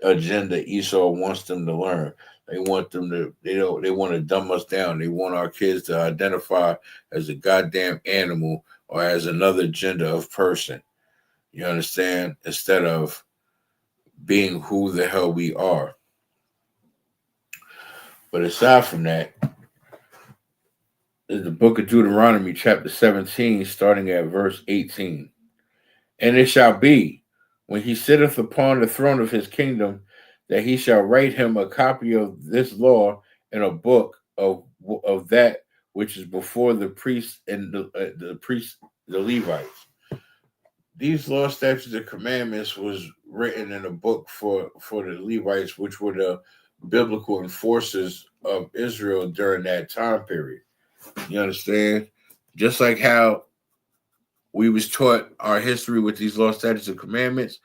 agenda Esau wants them to learn. They want to dumb us down. They want our kids to identify as a goddamn animal or as another gender of person. You understand? Instead of being who the hell we are. But aside from that, is the book of Deuteronomy, chapter 17, starting at verse 18. And it shall be, when he sitteth upon the throne of his kingdom, that he shall write him a copy of this law in a book of that which is before the priests and the Levites. These law, statutes, and commandments was written in a book for the Levites, which were the biblical enforcers of Israel during that time period. You understand? Just like how we was taught our history with these law, statutes, and commandments,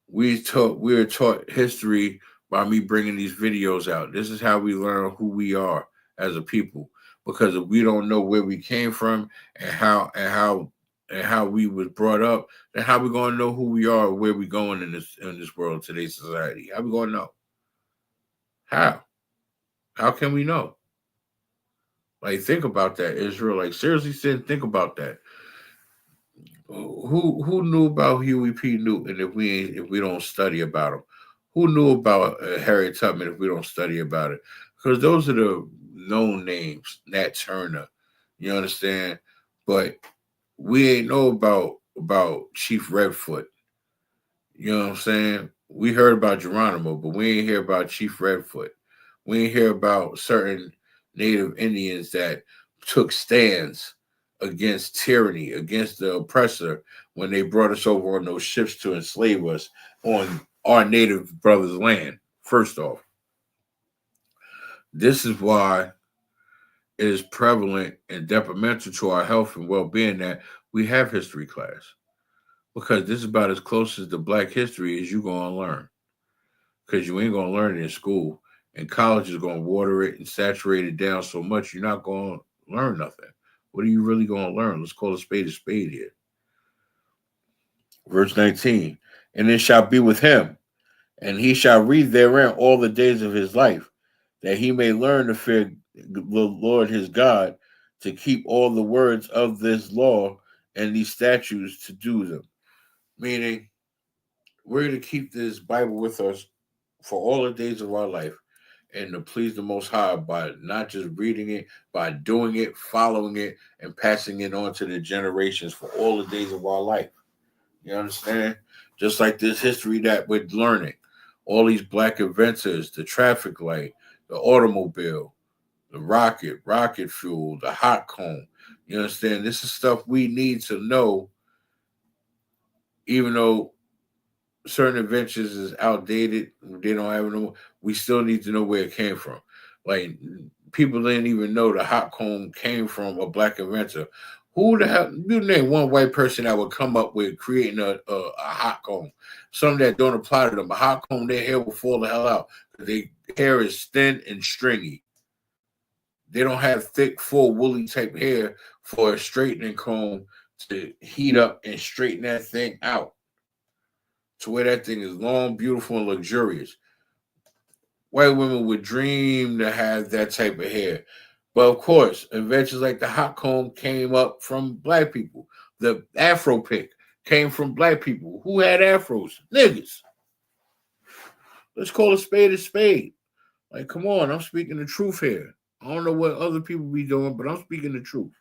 we were taught history by me bringing these videos out. This is how we learn who we are as a people. Because if we don't know where we came from and how we was brought up, then how we gonna know who we are or where we going in this world, today's society? How we gonna know? How can we know? Like, think about that, Israel. Like, seriously, think about that. Who knew about Huey P. Newton if we don't study about him? Who knew about Harriet Tubman if we don't study about it? Because those are the known names. Nat Turner, you understand? But we ain't know about Chief Redfoot. You know what I'm saying? We heard about Geronimo, but we ain't hear about Chief Redfoot. We ain't hear about certain Native Indians that took stands against tyranny, against the oppressor when they brought us over on those ships to enslave us on our native brothers' land. First off, this is why it is prevalent and detrimental to our health and well-being that we have history class. Because this is about as close as the Black history as you're going to learn. Because you ain't going to learn it in school. And college is going to water it and saturate it down so much, you're not going to learn nothing. What are you really going to learn? Let's call a spade here. Verse 19. And it shall be with him, and he shall read therein all the days of his life, that he may learn to fear the Lord his God, to keep all the words of this law and these statutes to do them. Meaning, We're to keep this Bible with us for all the days of our life and to please the Most High by not just reading it, by doing it, following it, and passing it on to the generations for all the days of our life. You understand? Just like this history that we're learning. All these black inventors, the traffic light, the automobile, the rocket fuel, the hot comb. You understand? This is stuff we need to know, even though certain inventions is outdated, they don't have no. We still need to know where it came from. Like people didn't even know the hot comb came from a black inventor. Who the hell? You name one white person that would come up with creating a hot comb. Some that don't apply to them. A hot comb, their hair will fall the hell out. Their hair is thin and stringy. They don't have thick, full, woolly type hair for a straightening comb to heat up and straighten that thing out to where that thing is long, beautiful, and luxurious. White women would dream to have that type of hair. But of course, inventions like the hot comb came up from black people. The Afro pick came from black people. Who had afros? Niggas. Let's call a spade a spade. Like, come on, I'm speaking the truth here. I don't know what other people be doing, but I'm speaking the truth.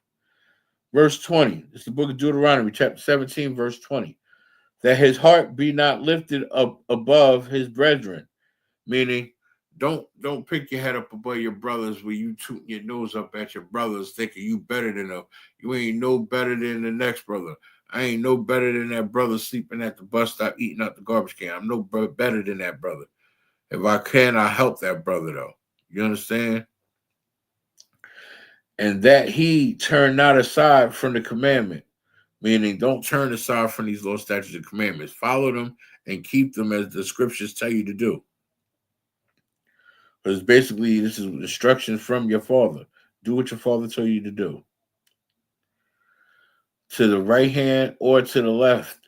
Verse 20. It's the book of Deuteronomy, chapter 17, verse 20. That his heart be not lifted up above his brethren. Meaning, don't pick your head up above your brothers where you tooting your nose up at your brothers thinking you better than them. You ain't no better than the next brother. I ain't no better than that brother sleeping at the bus stop eating out the garbage can. I'm no better than that brother. If I can, I help that brother though. You understand? And that he turn not aside from the commandment. Meaning, don't turn aside from these law, statutes, and commandments. Follow them and keep them as the scriptures tell you to do. Because basically, this is instruction from your father. Do what your father told you to do. To the right hand or to the left,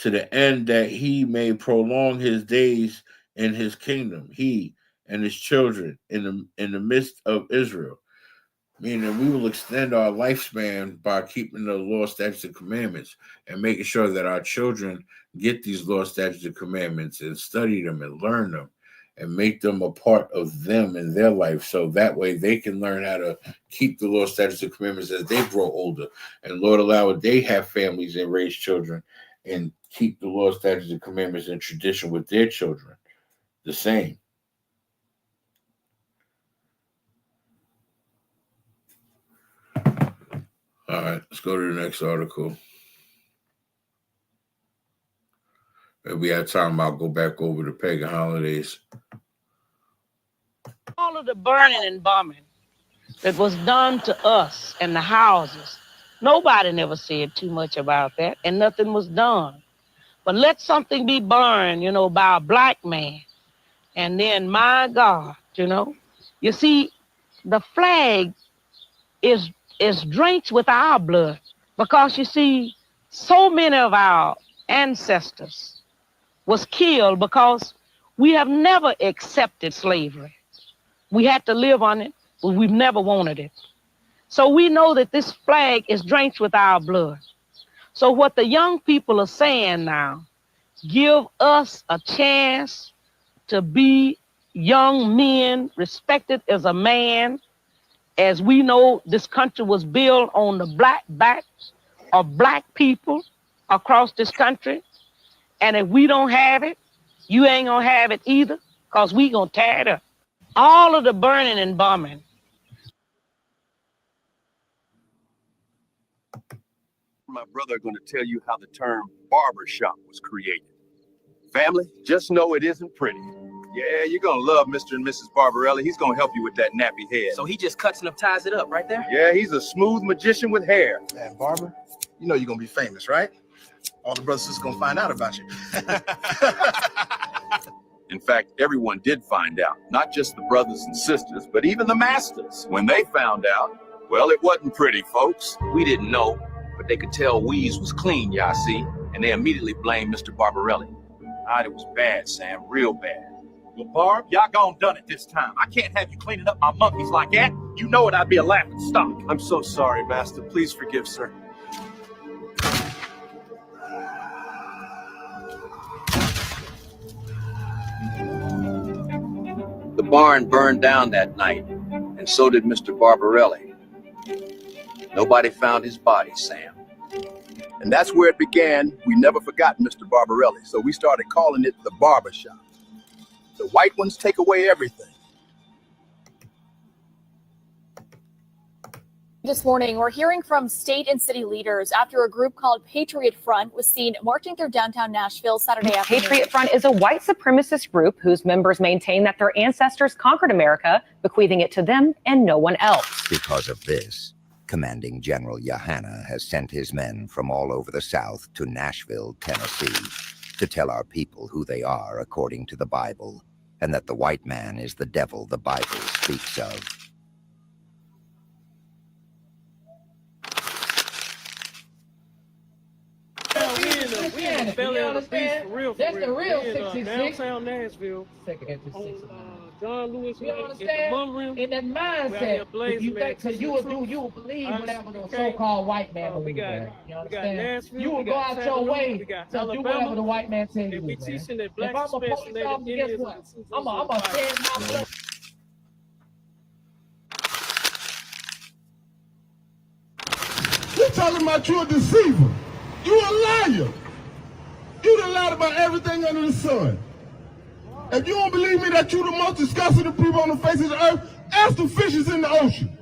to the end that he may prolong his days in his kingdom, he and his children in the midst of Israel. Meaning we will extend our lifespan by keeping the law, statutes, and commandments and making sure that our children get these law, statutes, and commandments and study them and learn them and make them a part of them in their life. So that way they can learn how to keep the law, statutes, and commandments as they grow older. And Lord, allow it, they have families and raise children and keep the law, statutes, and commandments and tradition with their children the same. All right, let's go to the next article. If we have time, I'll go back over the pagan holidays. All of the burning and bombing that was done to us and the houses, nobody never said too much about that, and nothing was done. But let something be burned, by a black man, and then, my God, you see, the flag is drenched with our blood because, you see, so many of our ancestors was killed because we have never accepted slavery. We had to live on it, but we've never wanted it. So we know that this flag is drenched with our blood. So what the young people are saying now, give us a chance to be young men, respected as a man. As we know, this country was built on the black backs of black people across this country. And if we don't have it, you ain't gonna have it either, because we gonna tear it up. All of the burning and bombing. My brother going to tell you how the term barbershop was created. Family, just know it isn't pretty. Yeah, you're going to love Mr. and Mrs. Barbarelli. He's going to help you with that nappy head. So he just cuts and ties it up right there? Yeah, he's a smooth magician with hair. Man, Barber, you know you're going to be famous, right? All the brothers is going to find out about you. In fact, everyone did find out. Not just the brothers and sisters, but even the masters. When they found out, well, it wasn't pretty, folks. We didn't know, but they could tell Weeze was clean, y'all see, and they immediately blamed Mr. Barbarelli. It was bad, Sam, real bad. Well, Barb, y'all gone done it this time. I can't have you cleaning up my monkeys like that. You know it, I'd be a laughing stock. I'm so sorry, Master. Please forgive, sir. barn burned down that night, and so did Mr. Barbarelli. Nobody found his body, Sam. And that's where it began. We never forgot Mr. Barbarelli, so we started calling it the barber shop. The white ones take away everything. This morning, we're hearing from state and city leaders after a group called Patriot Front was seen marching through downtown Nashville Saturday afternoon. Patriot Front is a white supremacist group whose members maintain that their ancestors conquered America, bequeathing it to them and no one else. Because of this, Commanding General YAHANNA has sent his men from all over the South to Nashville, Tennessee, to tell our people who they are according to the Bible, and that the white man is the devil the Bible speaks of. That's the real 666. Downtown Nashville. John Lewis, you understand? In that mindset, if you think, because you will believe whatever the so-called white man believes. You understand? You will go out your way to do whatever the white man tells you to do, man. If I'm a police officer, guess what? I'm a stand myself. You're talking about you a deceiver. You a liar. You done lied about everything under the sun. If you don't believe me that you the most disgusting people on the face of the earth, ask the fishes in the ocean.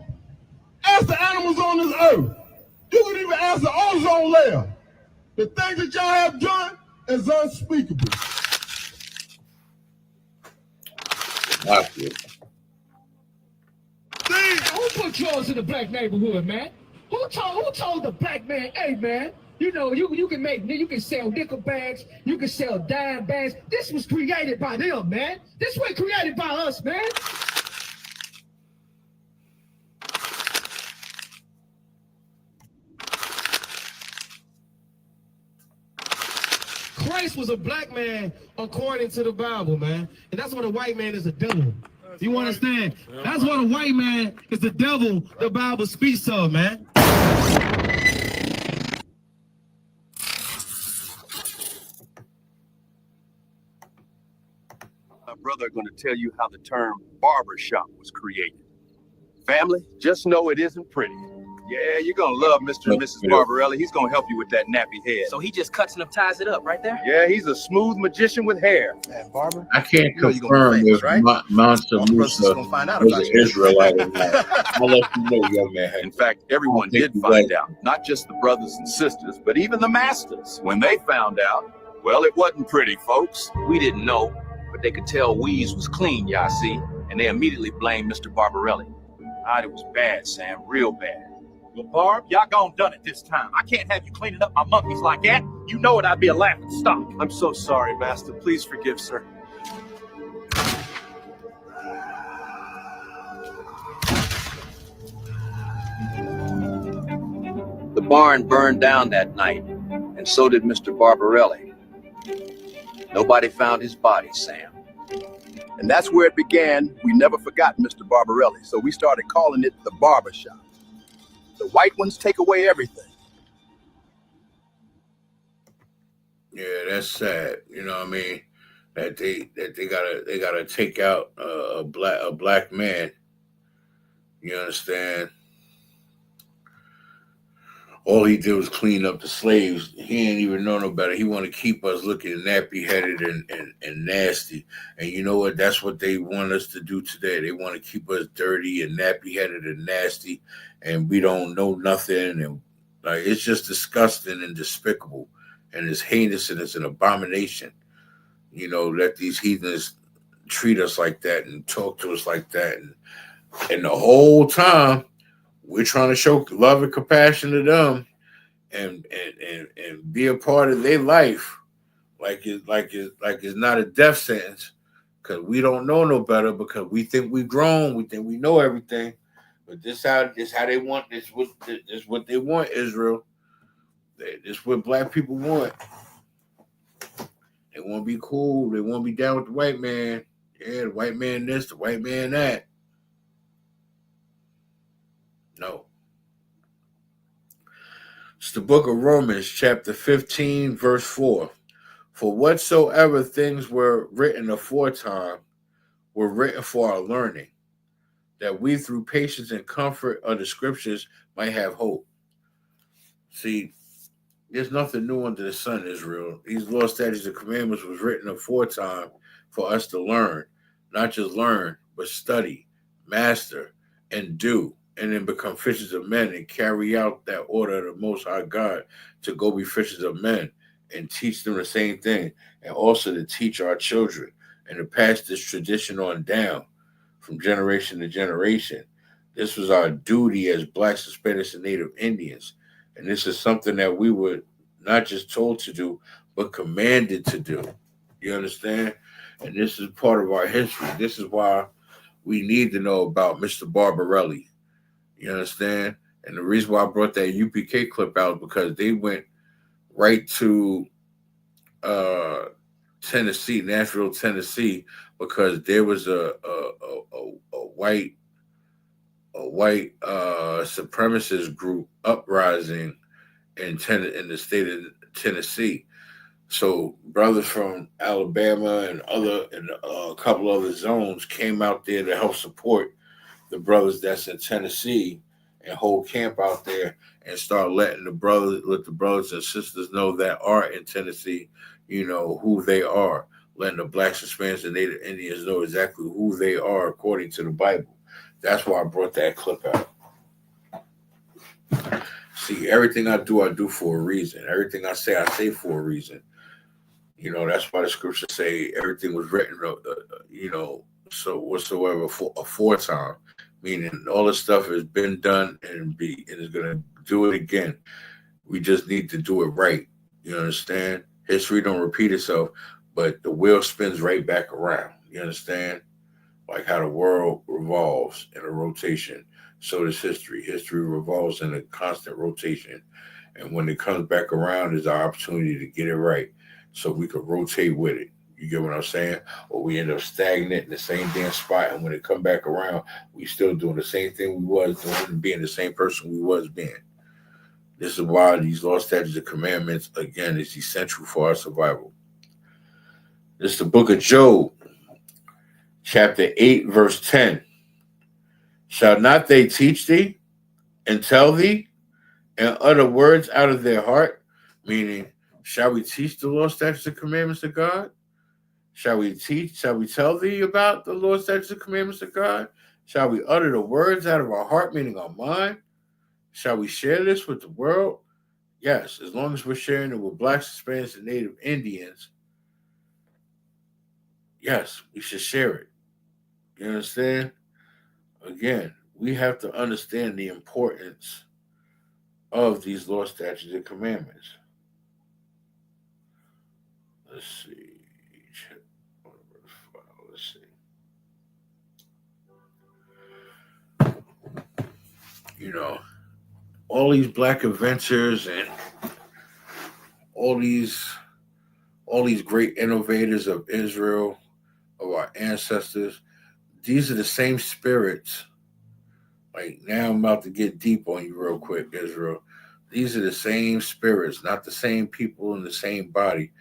Ask the animals on this earth. You can even ask the ozone layer. The things that y'all have done is unspeakable. Who put yours in the black neighborhood, man? Who told the black man, hey man, you know, you can sell nickel bags, you can sell dime bags. This was created by them, man. This was created by us, man. Christ was a black man according to the Bible, man. And that's what a white man is a devil. You understand? That's what a white man is the devil the Bible speaks of, man. My brother going to tell you how the term barber shop was created. Family, just know it isn't pretty. Yeah, you're going to love Mr. and Mrs. Barbarelli. He's going to help you with that nappy head. So he just cuts and ties it up right there? Yeah, he's a smooth magician with hair. And Barber, I can't you know confirm famous, if right? Mansa Musa find out was about an you. Israelite or not. I'll let you know, young man. In fact, everyone did find out. Not just the brothers and sisters, but even the masters. When they found out, well, it wasn't pretty, folks. We didn't know, but they could tell Weeze was clean, y'all see, and they immediately blamed Mr. Barbarelli. It was bad, Sam, real bad. Well, Barb, y'all gone done it this time. I can't have you cleaning up my monkeys like that. You know it, I'd be a laughing stock. I'm so sorry, Master. Please forgive, sir. The barn burned down that night, and so did Mr. Barbarelli. Nobody found his body, Sam. And that's where it began. We never forgot Mr. Barbarelli, so we started calling it the barber shop. The white ones take away everything. Yeah, that's sad. You know what I mean? That they gotta take out a black man. You understand? All he did was clean up the slaves. He ain't even know no better. He want to keep us looking nappy-headed and nasty. And you know what? That's what they want us to do today. They want to keep us dirty and nappy-headed and nasty, and we don't know nothing. And like, it's just disgusting and despicable, and it's heinous and it's an abomination. You know, that these heathens treat us like that and talk to us like that, and the whole time, we're trying to show love and compassion to them, and be a part of their life, like it's not a death sentence, because we don't know no better, because we think we grown, we think we know everything, but this how they want. This what they want, Israel. This what black people want. They want to be cool. They want to be down with the white man. Yeah, the white man this, the white man that. No. It's the book of Romans, chapter 15, verse 4. For whatsoever things were written aforetime were written for our learning, that we through patience and comfort of the scriptures might have hope. See, there's nothing new under the sun, Israel. These laws, statutes, and commandments was written aforetime for us to learn, not just learn, but study, master, and do, and then become fishers of men and carry out that order of the Most High God to go be fishers of men and teach them the same thing, and also to teach our children and to pass this tradition on down from generation to generation. This was our duty as Blacks, Hispanics, and Native Indians. And this is something that we were not just told to do, but commanded to do. You understand? And this is part of our history. This is why we need to know about Mr. Barbarelli. You understand? And the reason why I brought that UPK clip out is because they went right to Tennessee, Nashville, Tennessee, because there was a white supremacist group uprising in the state of Tennessee. So brothers from Alabama and a couple other zones came out there to help support the brothers that's in Tennessee and hold camp out there and start let the brothers and sisters know that are in Tennessee, who they are, letting the Blacks, Hispanics, and Native Indians know exactly who they are according to the Bible. That's why I brought that clip out. See, everything I do for a reason. Everything I say for a reason. That's why the scriptures say everything was written, so whatsoever aforetime, meaning all this stuff has been done and is going to do it again. We just need to do it right. You understand? History don't repeat itself, but the wheel spins right back around. You understand? Like how the world revolves in a rotation, so does history. History revolves in a constant rotation. And when it comes back around, is our opportunity to get it right so we can rotate with it. You get what I'm saying? Or we end up stagnant in the same damn spot. And when it come back around, we still doing the same thing we was doing and being the same person we was being. This is why these laws, statutes, and commandments, again, is essential for our survival. This is the book of Job, chapter 8, verse 10. Shall not they teach thee and tell thee and utter words out of their heart? Meaning, shall we teach the law, statutes, and commandments of God? Shall we tell thee about the law, statutes, and commandments of God? Shall we utter the words out of our heart, meaning our mind? Shall we share this with the world? Yes, as long as we're sharing it with Blacks, Hispanics, and Native Indians, yes, we should share it. You understand? Again, we have to understand the importance of these law, statutes, and commandments. Let's see. All these black adventures and all these great innovators of Israel, of our ancestors, these are the same spirits. Like, now I'm about to get deep on you real quick, Israel. These are the same spirits, not the same people in the same body,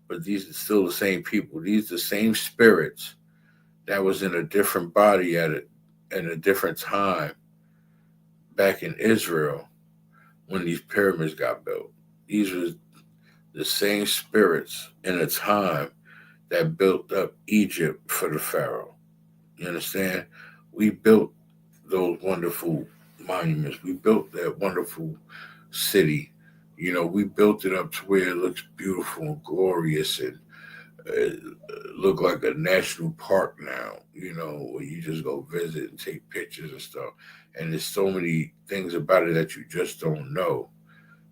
but these are still the same people. These are the same spirits that was in a different body in a different time back in Israel when these pyramids got built. These were the same spirits in a time that built up Egypt for the Pharaoh. You understand? We built those wonderful monuments. We built that wonderful city. We built it up to where it looks beautiful and glorious and look like a national park now, where you just go visit and take pictures and stuff. And there's so many things about it that you just don't know.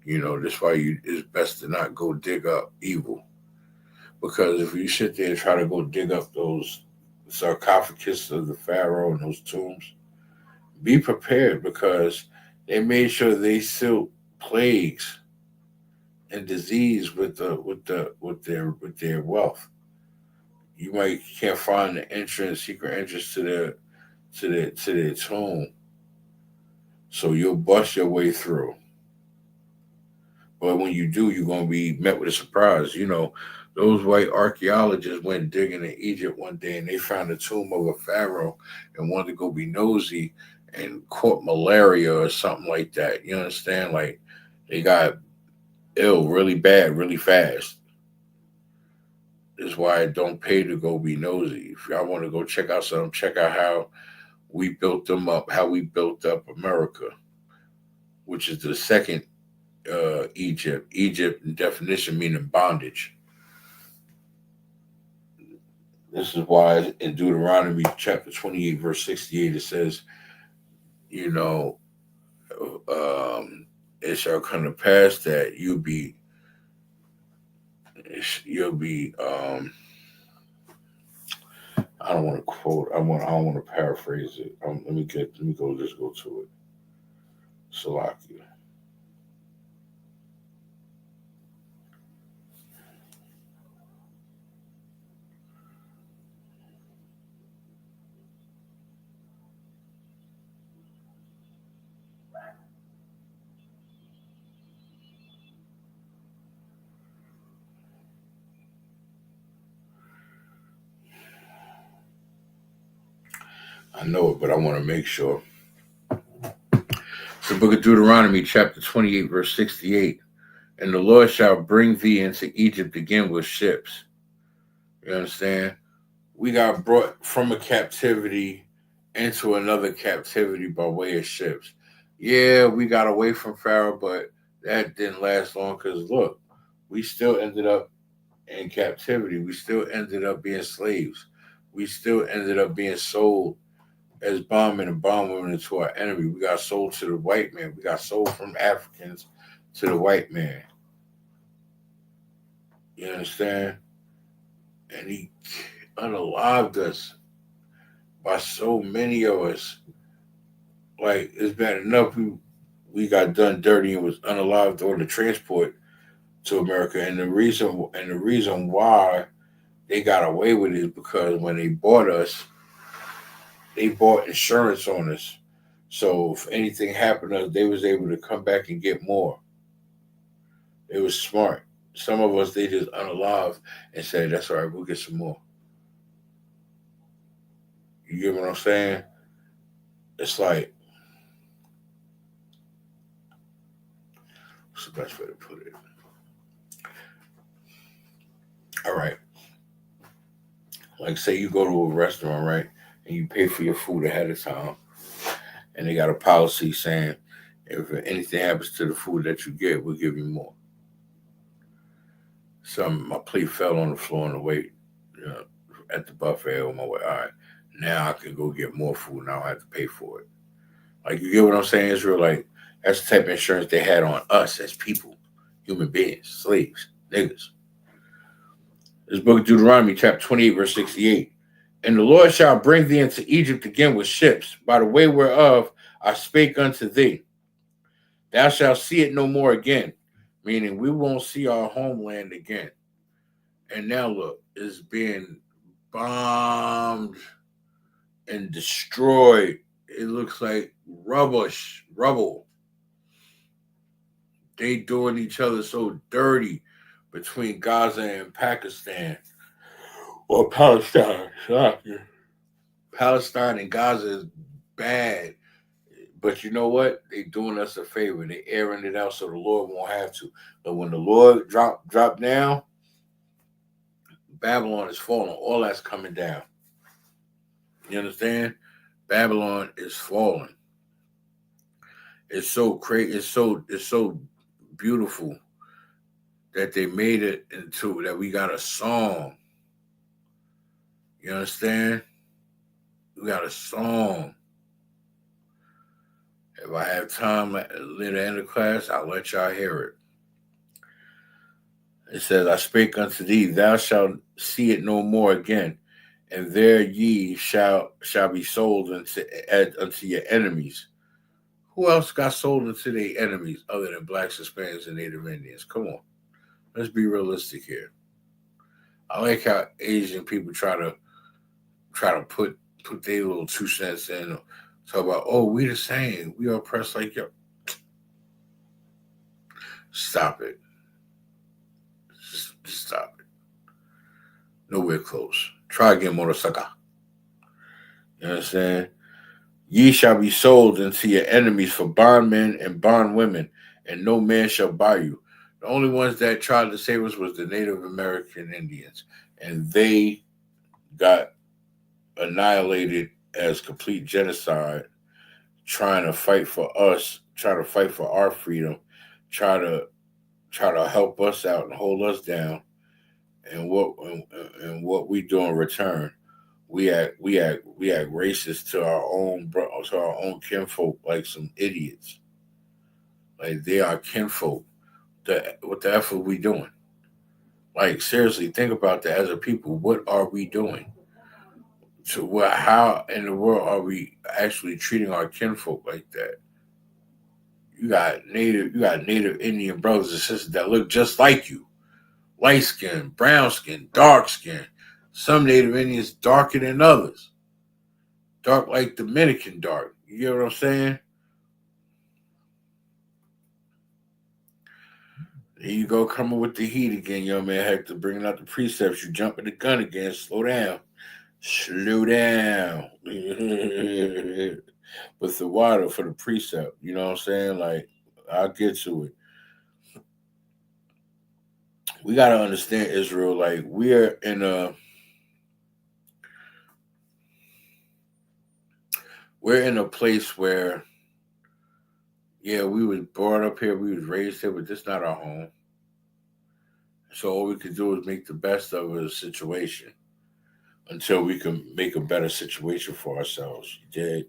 That's why it's best to not go dig up evil. Because if you sit there and try to go dig up those sarcophagus of the Pharaoh and those tombs, be prepared, because they made sure they sealed plagues and disease with their wealth. You can't find the secret entrance to their tomb, so you'll bust your way through. But when you do, you're going to be met with a surprise. You know, those white archaeologists went digging in Egypt one day and they found the tomb of a pharaoh and wanted to go be nosy and caught malaria or something like that. You understand? Like, they got ill really bad, really fast. That's why I don't pay to go be nosy. If y'all want to go check out something, check out how we built them up, how we built up America, which is the second Egypt. Egypt, in definition, meaning bondage. This is why in Deuteronomy chapter 28, verse 68, it says, you know, it shall come to pass that you'll be I don't want to quote. I don't want to paraphrase it. Let me go to it. Salakia. I know it, but I want to make sure. It's the book of Deuteronomy, chapter 28, verse 68. And the Lord shall bring thee into Egypt again with ships. You understand? We got brought from a captivity into another captivity by way of ships. Yeah, we got away from Pharaoh, but that didn't last long because, look, we still ended up in captivity. We still ended up being slaves. We still ended up being sold as bondmen and bondwomen to our enemy. We got sold to the white man. We got sold from Africans to the white man. You understand? And he unalived us by so many of us. Like, it's bad enough we got done dirty and was unalived on the transport to America. And the reason why they got away with it is because when they bought us, they bought insurance on us. So if anything happened to us, they was able to come back and get more. It was smart. Some of us, they just unalived and said, that's all right, we'll get some more. You get what I'm saying? It's like, what's the best way to put it? All right. Like, say you go to a restaurant, right? And you pay for your food ahead of time. And they got a policy saying, if anything happens to the food that you get, we'll give you more. My plate fell on the floor on the way, you know, at the buffet on my way. All right, now I can go get more food and I don't have to pay for it. Like, you get what I'm saying, Israel? Like, that's the type of insurance they had on us as people, human beings, slaves, niggas. This book of Deuteronomy, chapter 28, verse 68. And the Lord shall bring thee into Egypt again with ships, by the way whereof I spake unto thee. Thou shalt see it no more again, meaning we won't see our homeland again. And now look, it's being bombed and destroyed. It looks like rubble. They doing each other so dirty between Gaza and Pakistan. Or Palestine. Palestine and Gaza is bad. But you know what? They doing us a favor. They airing it out so the Lord won't have to. But when the Lord drop down, Babylon is falling. All that's coming down. You understand? Babylon is falling. It's so crazy. It's so beautiful that they made it into that we got a song. You understand? We got a song. If I have time at the end of class, I'll let y'all hear it. It says, I spake unto thee, thou shalt see it no more again, and there ye shall be sold unto your enemies. Who else got sold into their enemies other than blacks, Hispanics, and Native Indians? Come on. Let's be realistic here. I like how Asian people try to put their little 2 cents in. Talk about, oh, we the same. We are oppressed like you. Stop it. Just stop it. Nowhere close. Try again, Morosaka. You know what I'm saying? Ye shall be sold into your enemies for bondmen and bondwomen, and no man shall buy you. The only ones that tried to save us was the Native American Indians, and they got annihilated as complete genocide, trying to fight for us, trying to fight for our freedom, try to help us out and hold us down. And what we do in return, we act racist to our own kinfolk like some idiots. Like they are kinfolk. What the F are we doing? Like seriously, think about that as a people. What are we doing? How in the world are we actually treating our kinfolk like that? You got native Indian brothers and sisters that look just like you. Light skin, brown skin, dark skin. Some Native Indians darker than others. Dark like Dominican dark. You get what I'm saying? Here you go, coming with the heat again, young man Hector, bringing out the precepts. You jumping the gun again. Slow down. Slow down. With the water for the precept. You know what I'm saying? Like, I'll get to it. We got to understand, Israel, like, we're in a place where, yeah, we was brought up here, we was raised here, but this is not our home. So all we can do is make the best of a situation until we can make a better situation for ourselves. You did.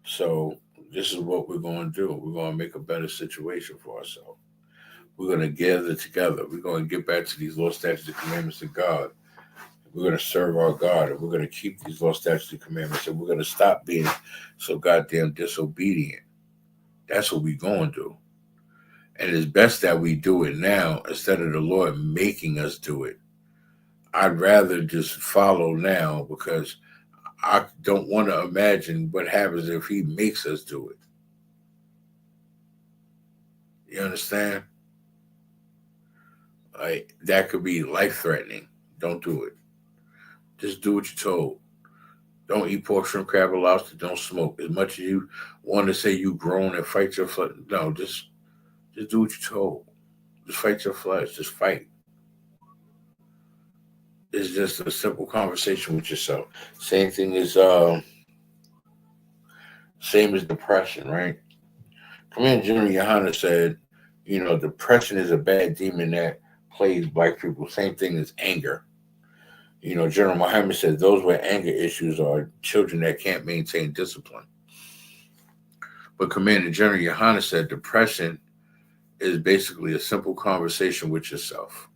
So this is what we're going to do. We're going to make a better situation for ourselves. We're going to gather together. We're going to get back to these law, statutes, and commandments of God. We're going to serve our God, and we're going to keep these law, statutes, and commandments, and we're going to stop being so goddamn disobedient. That's what we're going to do. And it's best that we do it now instead of the Lord making us do it. I'd rather just follow now because I don't want to imagine what happens if he makes us do it. You understand? Like, that could be life-threatening. Don't do it. Just do what you're told. Don't eat pork, shrimp, crab, or lobster. Don't smoke. As much as you want to say you grown and fight your flesh, no, just do what you're told. Just fight your flesh. Just fight. It's just a simple conversation with yourself. Same thing as same as depression, right? Commander General YAHANNA said, depression is a bad demon that plagues black people. Same thing as anger. General Muhammad said those with anger issues are children that can't maintain discipline. But Commander General YAHANNA said depression is basically a simple conversation with yourself.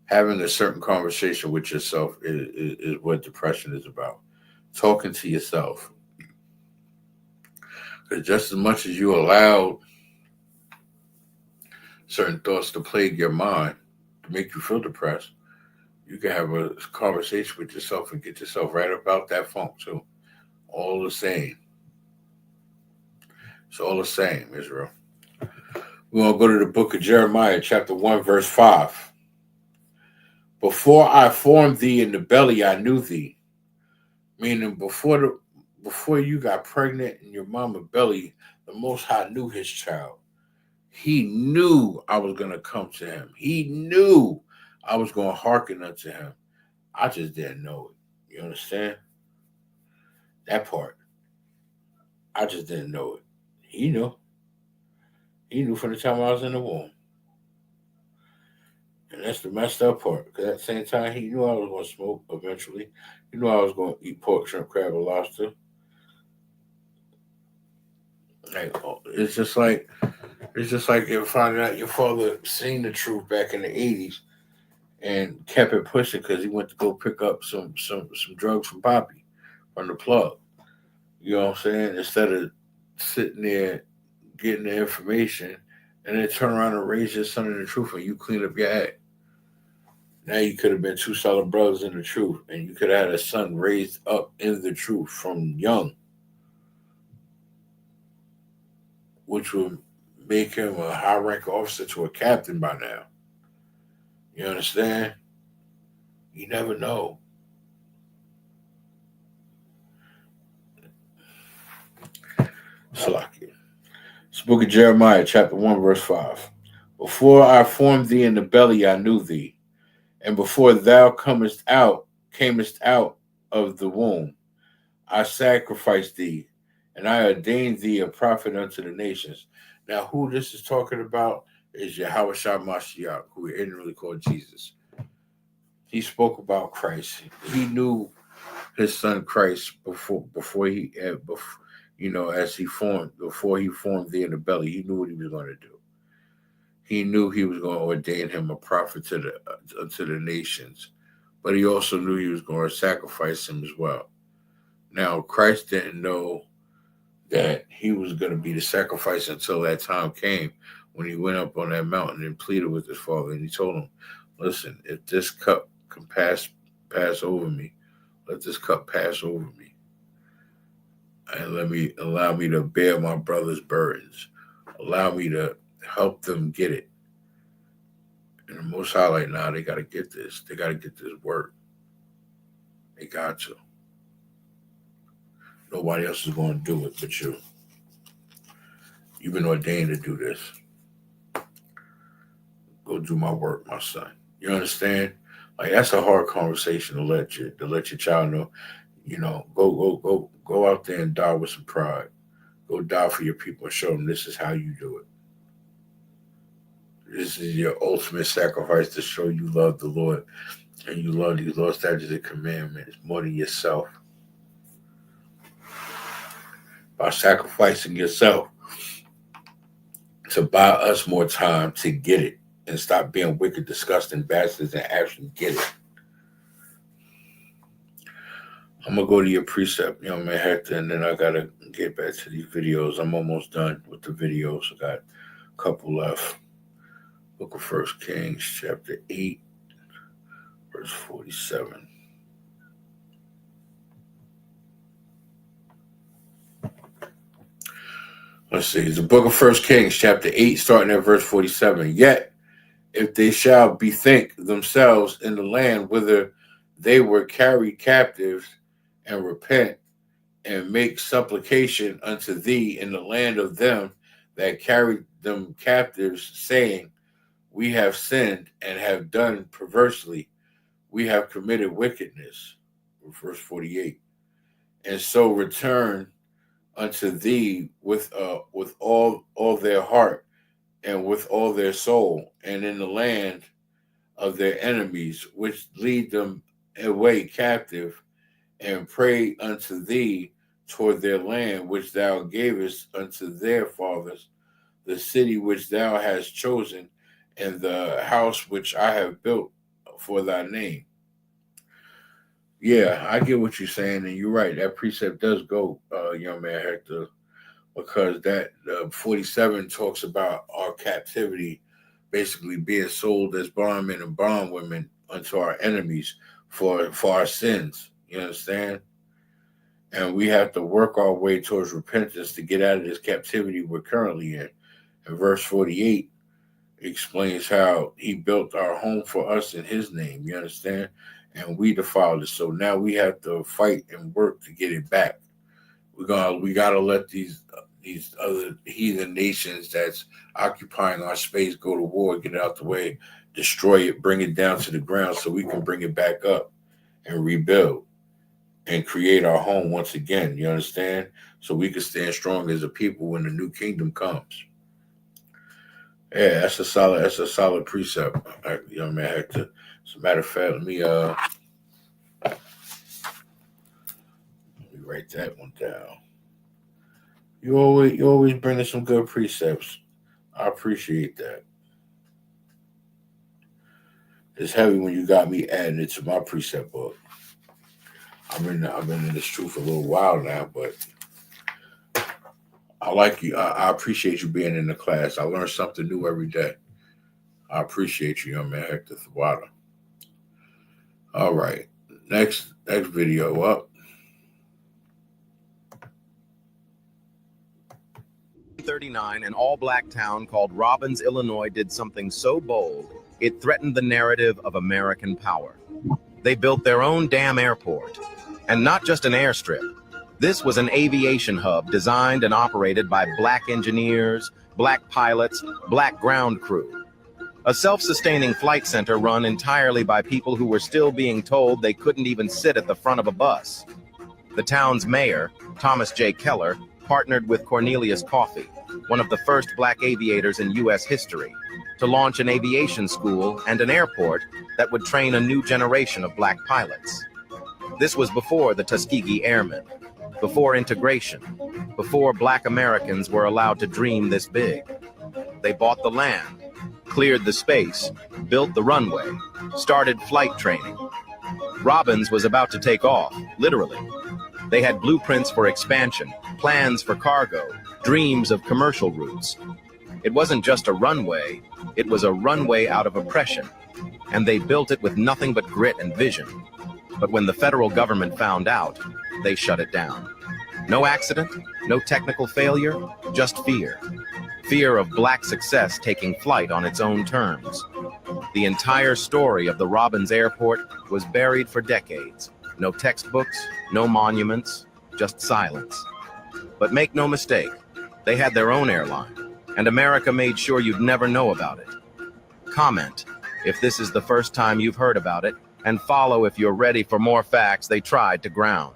Having a certain conversation with yourself is what depression is about. Talking to yourself. Because just as much as you allow certain thoughts to plague your mind to make you feel depressed, you can have a conversation with yourself and get yourself right about that funk too. All the same. It's all the same, Israel. We're going to go to the book of Jeremiah, chapter 1, verse 5. Before I formed thee in the belly, I knew thee. Meaning before you got pregnant in your mama's belly, the Most High knew his child. He knew I was going to come to him. He knew I was going to hearken unto him. I just didn't know it. You understand? That part. I just didn't know it. He knew. He knew from the time I was in the womb. And that's the messed up part. Because at the same time, he knew I was going to smoke eventually. He knew I was going to eat pork, shrimp, crab, or lobster. It's just like you're finding out your father seen the truth back in the 80s and kept it pushing because he went to go pick up some drugs from Poppy, from the plug. You know what I'm saying? Instead of sitting there getting the information and then turn around and raise your son in the truth and you clean up your act. Now you could have been two solid brothers in the truth and you could have had a son raised up in the truth from young, which would make him a high rank officer to a captain by now. You understand? You never know. Salaki. It's the book of Jeremiah, chapter 1, verse 5. Before I formed thee in the belly, I knew thee. And before thou camest out of the womb, I sacrificed thee, and I ordained thee a prophet unto the nations. Now, who this is talking about is Yahawashi Mashiach, who we ignorantly called Jesus. He spoke about Christ. He knew his son Christ before he formed thee in the belly. He knew what he was going to do. He knew he was going to ordain him a prophet to the nations, but he also knew he was going to sacrifice him as well. Now, Christ didn't know that he was going to be the sacrifice until that time came when he went up on that mountain and pleaded with his father. And he told him, listen, if this cup can pass over me, let this cup pass over me. And allow me to bear my brother's burdens. Allow me to help them get it. And the Most High, like, nah, they got to get this. They got to get this work. They got to. Nobody else is going to do it but you. You've been ordained to do this. Go do my work, my son. You understand? Like, that's a hard conversation to let your child know. You know, go out there and die with some pride. Go die for your people and show them this is how you do it. This is your ultimate sacrifice to show you love the Lord and you love these laws, statutes, and commandments more than yourself. By sacrificing yourself to buy us more time to get it and stop being wicked, disgusting bastards and actually get it. I'm going to go to your precept, young man Hector, and then I got to get back to these videos. I'm almost done with the videos. I got a couple left. Book of 1 Kings, chapter 8, verse 47. Let's see. It's the book of 1 Kings, chapter 8, starting at verse 47. Yet, if they shall bethink themselves in the land whither they were carried captives, and repent, and make supplication unto thee in the land of them that carried them captives, saying, we have sinned and have done perversely. We have committed wickedness. Verse 48. And so return unto thee with all their heart and with all their soul, and in the land of their enemies, which lead them away captive, and pray unto thee toward their land, which thou gavest unto their fathers, the city which thou hast chosen, and the house which I have built for thy name. Yeah, I get what you're saying, and you're right. That precept does go, young man Hector, because that 47 talks about our captivity basically being sold as bondmen and bondwomen unto our enemies for our sins. You understand? And we have to work our way towards repentance to get out of this captivity we're currently in. And verse 48 explains how he built our home for us in his name. You understand? And we defiled it. So now we have to fight and work to get it back. We gotta let these other heathen nations that's occupying our space go to war, get it out the way, destroy it, bring it down to the ground so we can bring it back up and rebuild and create our home once again. You understand? So we can stand strong as a people when the new kingdom comes. Yeah, that's a solid precept, young man Hector. As a matter of fact, let me write that one down. You always bring us some good precepts. I appreciate that. It's heavy when you got me adding it to my precept book. I've been in this truth for a little while now, but I like you. I appreciate you being in the class. I learn something new every day. I appreciate you, young man Hector Thawada. All right. Next video up. 1939, an all-black town called Robbins, Illinois, did something so bold, it threatened the narrative of American power. They built their own damn airport, and not just an airstrip. This was an aviation hub designed and operated by black engineers, black pilots, black ground crew. A self-sustaining flight center run entirely by people who were still being told they couldn't even sit at the front of a bus. The town's mayor, Thomas J. Keller, partnered with Cornelius Coffey, one of the first black aviators in U.S. history, to launch an aviation school and an airport that would train a new generation of black pilots. This was before the Tuskegee Airmen, before integration, before black Americans were allowed to dream this big. They bought the land, cleared the space, built the runway, started flight training. Robbins was about to take off, literally. They had blueprints for expansion, plans for cargo, dreams of commercial routes. It wasn't just a runway, it was a runway out of oppression, and they built it with nothing but grit and vision. But when the federal government found out, they shut it down. No accident, no technical failure, just fear. Fear of black success taking flight on its own terms. The entire story of the Robbins Airport was buried for decades. No textbooks, no monuments, just silence. But make no mistake, they had their own airline, and America made sure you'd never know about it. Comment if this is the first time you've heard about it, and follow if you're ready for more facts they tried to ground.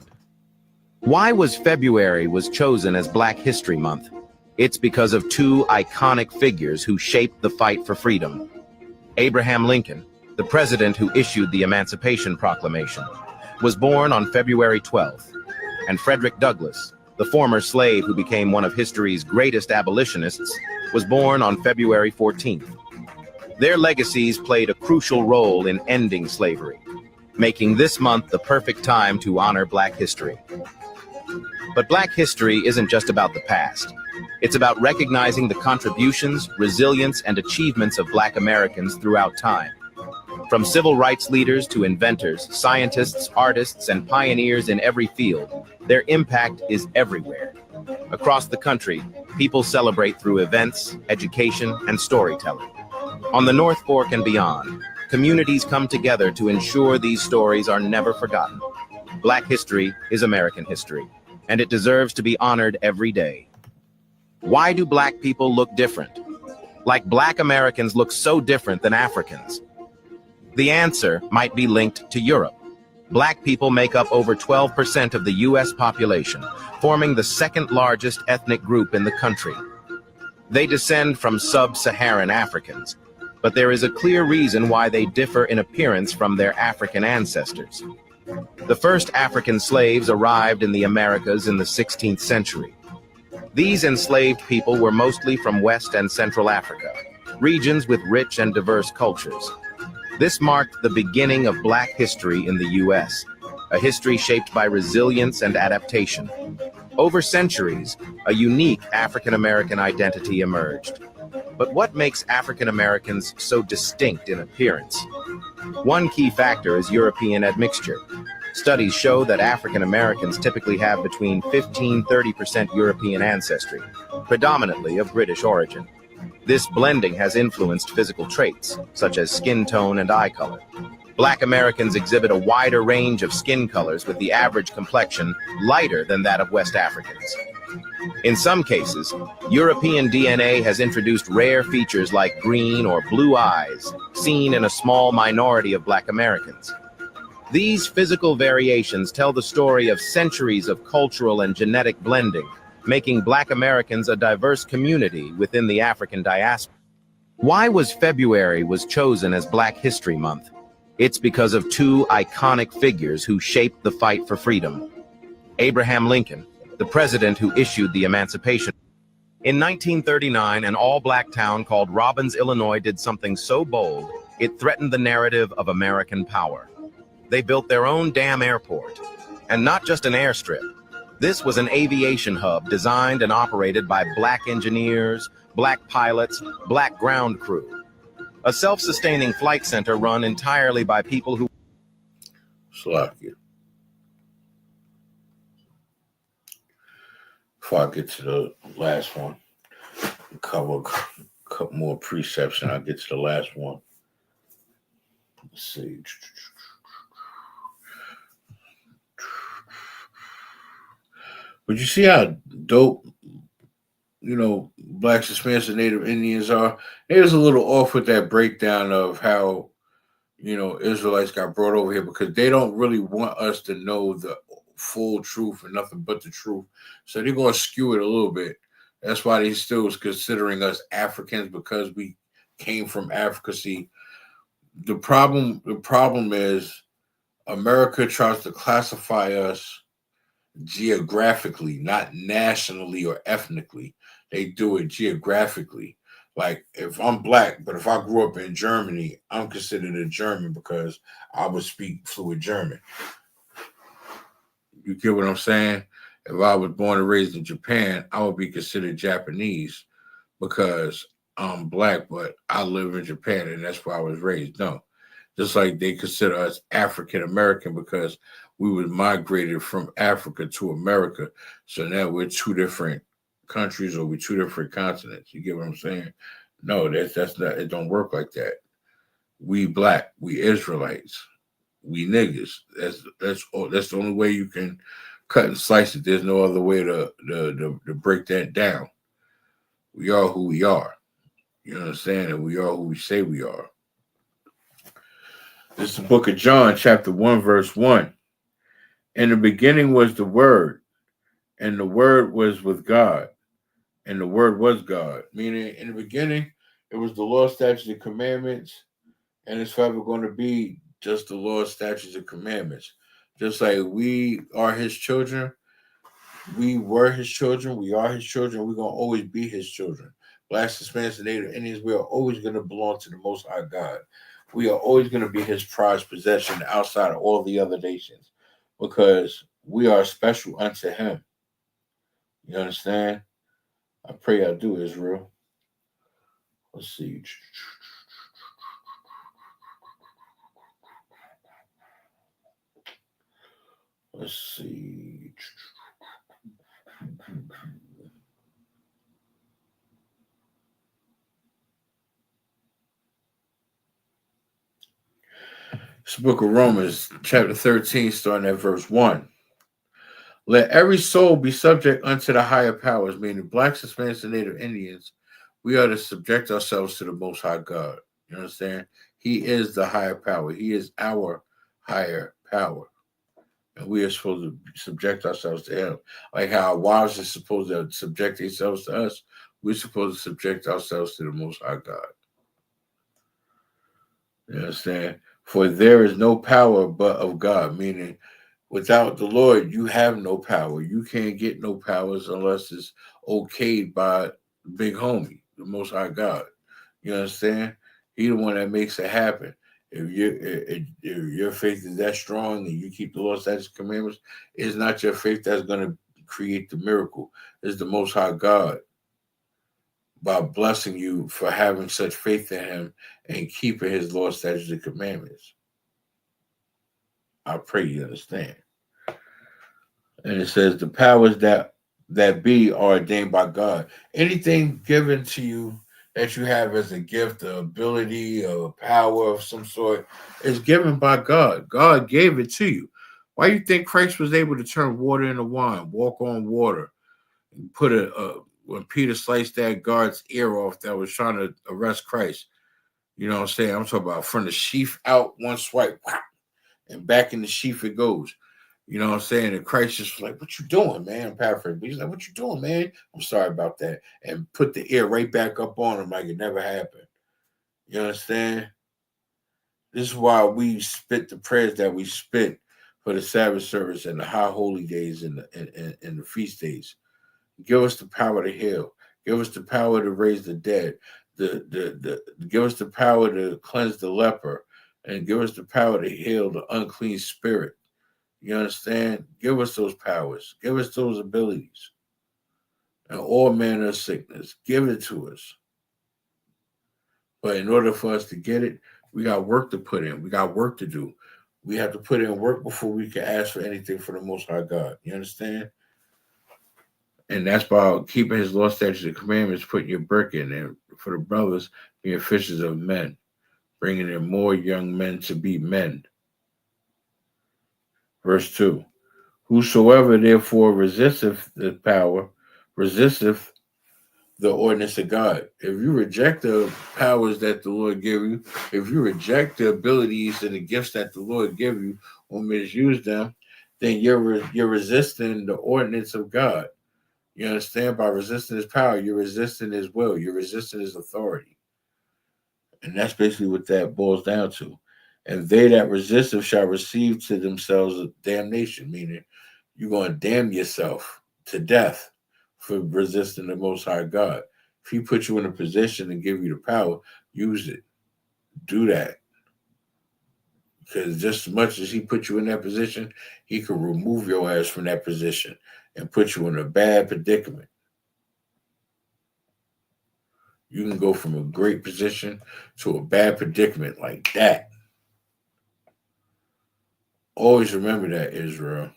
Why was February chosen as Black History Month? It's because of two iconic figures who shaped the fight for freedom. Abraham Lincoln, the president who issued the Emancipation Proclamation, was born on February 12th, and Frederick Douglass, the former slave who became one of history's greatest abolitionists, was born on February 14th. Their legacies played a crucial role in ending slavery, making this month the perfect time to honor Black history. But Black history isn't just about the past. It's about recognizing the contributions, resilience, and achievements of Black Americans throughout time. From civil rights leaders to inventors, scientists, artists, and pioneers in every field, their impact is everywhere. Across the country, people celebrate through events, education, and storytelling. On the North Fork and beyond, communities come together to ensure these stories are never forgotten. Black history is American history, and it deserves to be honored every day. Why do Black people look different? Like Black Americans look so different than Africans? The answer might be linked to Europe. Black people make up over 12% of the U.S. population, forming the second largest ethnic group in the country. They descend from sub-Saharan Africans, but there is a clear reason why they differ in appearance from their African ancestors. The first African slaves arrived in the Americas in the 16th century. These enslaved people were mostly from West and Central Africa, regions with rich and diverse cultures. This marked the beginning of Black history in the U.S., a history shaped by resilience and adaptation. Over centuries, a unique African-American identity emerged. But what makes African Americans so distinct in appearance? One key factor is European admixture. Studies show that African Americans typically have between 15–30% European ancestry, predominantly of British origin. This blending has influenced physical traits, such as skin tone and eye color. Black Americans exhibit a wider range of skin colors, with the average complexion lighter than that of West Africans. In some cases, European DNA has introduced rare features like green or blue eyes, seen in a small minority of Black Americans. These physical variations tell the story of centuries of cultural and genetic blending, making Black Americans a diverse community within the African diaspora. Why was February chosen as Black History Month? It's because of two iconic figures who shaped the fight for freedom. Abraham Lincoln, the president who issued the Emancipation. In 1939, an all-Black town called Robbins, Illinois, did something so bold, it threatened the narrative of American power. They built their own damn airport, and not just an airstrip. This was an aviation hub designed and operated by Black engineers, Black pilots, Black ground crew. A self-sustaining flight center run entirely by people who... Slovakia. Before I get to the last one, cover a couple more precepts and I'll get to the last one. Let's see. But you see how dope, Blacks, Hispanics, and Native Indians are? It was a little off with that breakdown of how, Israelites got brought over here because they don't really want us to know the full truth and nothing but the truth. So they're going to skew it a little bit. That's why they still is considering us Africans because we came from Africa. See, the problem is America tries to classify us geographically, not nationally or ethnically. They do it geographically. Like if I'm black, but if I grew up in Germany, I'm considered a German because I would speak fluent German. You get what I'm saying? If I was born and raised in Japan, I would be considered Japanese because I'm black, but I live in Japan and that's where I was raised. No. Just like they consider us African American because we was migrated from Africa to America. So now we're two different countries or we're two different continents. You get what I'm saying? No, that's not, it don't work like that. We black, we Israelites, we niggas. That's the only way you can cut and slice it. There's no other way to break that down. We are who we are. You understand? And we are who we say we are. This is the book of John, chapter 1, verse 1. In the beginning was the Word, and the Word was with God, and the Word was God. Meaning, in the beginning, it was the law, statutes, and commandments, and it's forever going to be just the law, statutes, and commandments. Just like we are His children, we were His children, we are His children, we're going to always be His children. Blacks, Hispanics, and Native Indians, we are always going to belong to the Most High God. We are always going to be His prized possession outside of all the other nations because we are special unto Him. You understand? I pray I do, Israel. Let's see. Let's see. It's the book of Romans, chapter 13, starting at verse 1. Let every soul be subject unto the higher powers, meaning Blacks, Hispanics, and Native Indians. We are to subject ourselves to the Most High God. You understand? He is the higher power. He is our higher power. And we are supposed to subject ourselves to Him. Like how our wives are supposed to subject themselves to us, we're supposed to subject ourselves to the Most High God. You understand? For there is no power but of God, meaning without the Lord, you have no power. You can't get no powers unless it's okayed by the big homie, the Most High God. You understand? He the one that makes it happen. If your faith is that strong and you keep the law, statutes, commandments, it's not your faith that's going to create the miracle. It's the Most High God by blessing you for having such faith in Him and keeping His law, statutes, and commandments. I pray you understand. And it says the powers that be are ordained by God. Anything given to you that you have as a gift, an ability, a power of some sort, is given by God. God gave it to you. Why do you think Christ was able to turn water into wine, walk on water, and put when Peter sliced that guard's ear off that was trying to arrest Christ? You know what I'm saying? I'm talking about from the sheath out, one swipe, and back in the sheath it goes. You know what I'm saying? And Christ just like, what you doing, man? I'm paraphrasing. But he's like, what you doing, man? I'm sorry about that. And put the ear right back up on him like it never happened. You understand? This is why we spit the prayers that we spit for the Sabbath service and the high holy days and the feast days. Give us the power to heal. Give us the power to raise the dead. Give us the power to cleanse the leper. And give us the power to heal the unclean spirit. You understand? Give us those powers. Give us those abilities. And all manner of sickness. Give it to us. But in order for us to get it, we got work to put in. We got work to do. We have to put in work before we can ask for anything from the Most High God. You understand? And that's by keeping his law, statutes, and commandments, putting your brick in there. For the brothers, being fishers of men, bringing in more young men to be men. Verse 2. Whosoever therefore resisteth the power, resisteth the ordinance of God. If you reject the powers that the Lord give you, if you reject the abilities and the gifts that the Lord give you or misuse them, then you're resisting the ordinance of God. You understand? By resisting his power, you're resisting his will, you're resisting his authority. And that's basically what that boils down to. And they that resist him shall receive to themselves a damnation, meaning you're going to damn yourself to death for resisting the Most High God. If he put you in a position and give you the power, use it. Do that. Because just as much as he put you in that position, he could remove your ass from that position and put you in a bad predicament. You can go from a great position to a bad predicament like that. Always remember that, Israel.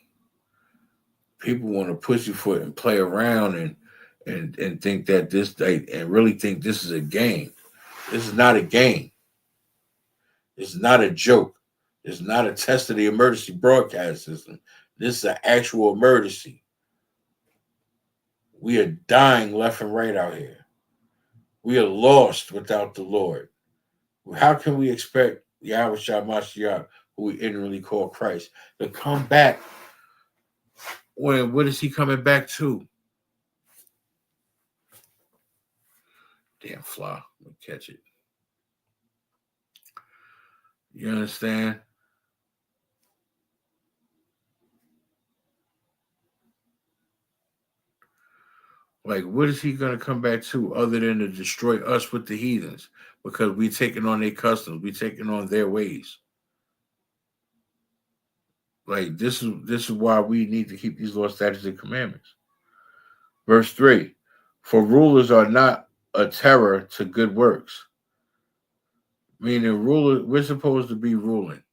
People want to pussyfoot and play around and think that this and really think this is a game. This is not a game. It's not a joke. It's not a test of the emergency broadcast system. This is an actual emergency. We are dying left and right out here. We are lost without the Lord. How can we expect Yahweh Shah Mashiach, who we inwardly call Christ, to come back when what is he coming back to? Damn fly. Let me catch it. You understand? Like, what is he going to come back to other than to destroy us with the heathens? Because we taking on their customs. We taking on their ways. Like, this is why we need to keep these laws, statutes, and commandments. Verse 3. For rulers are not a terror to good works. Meaning, we're supposed to be ruling.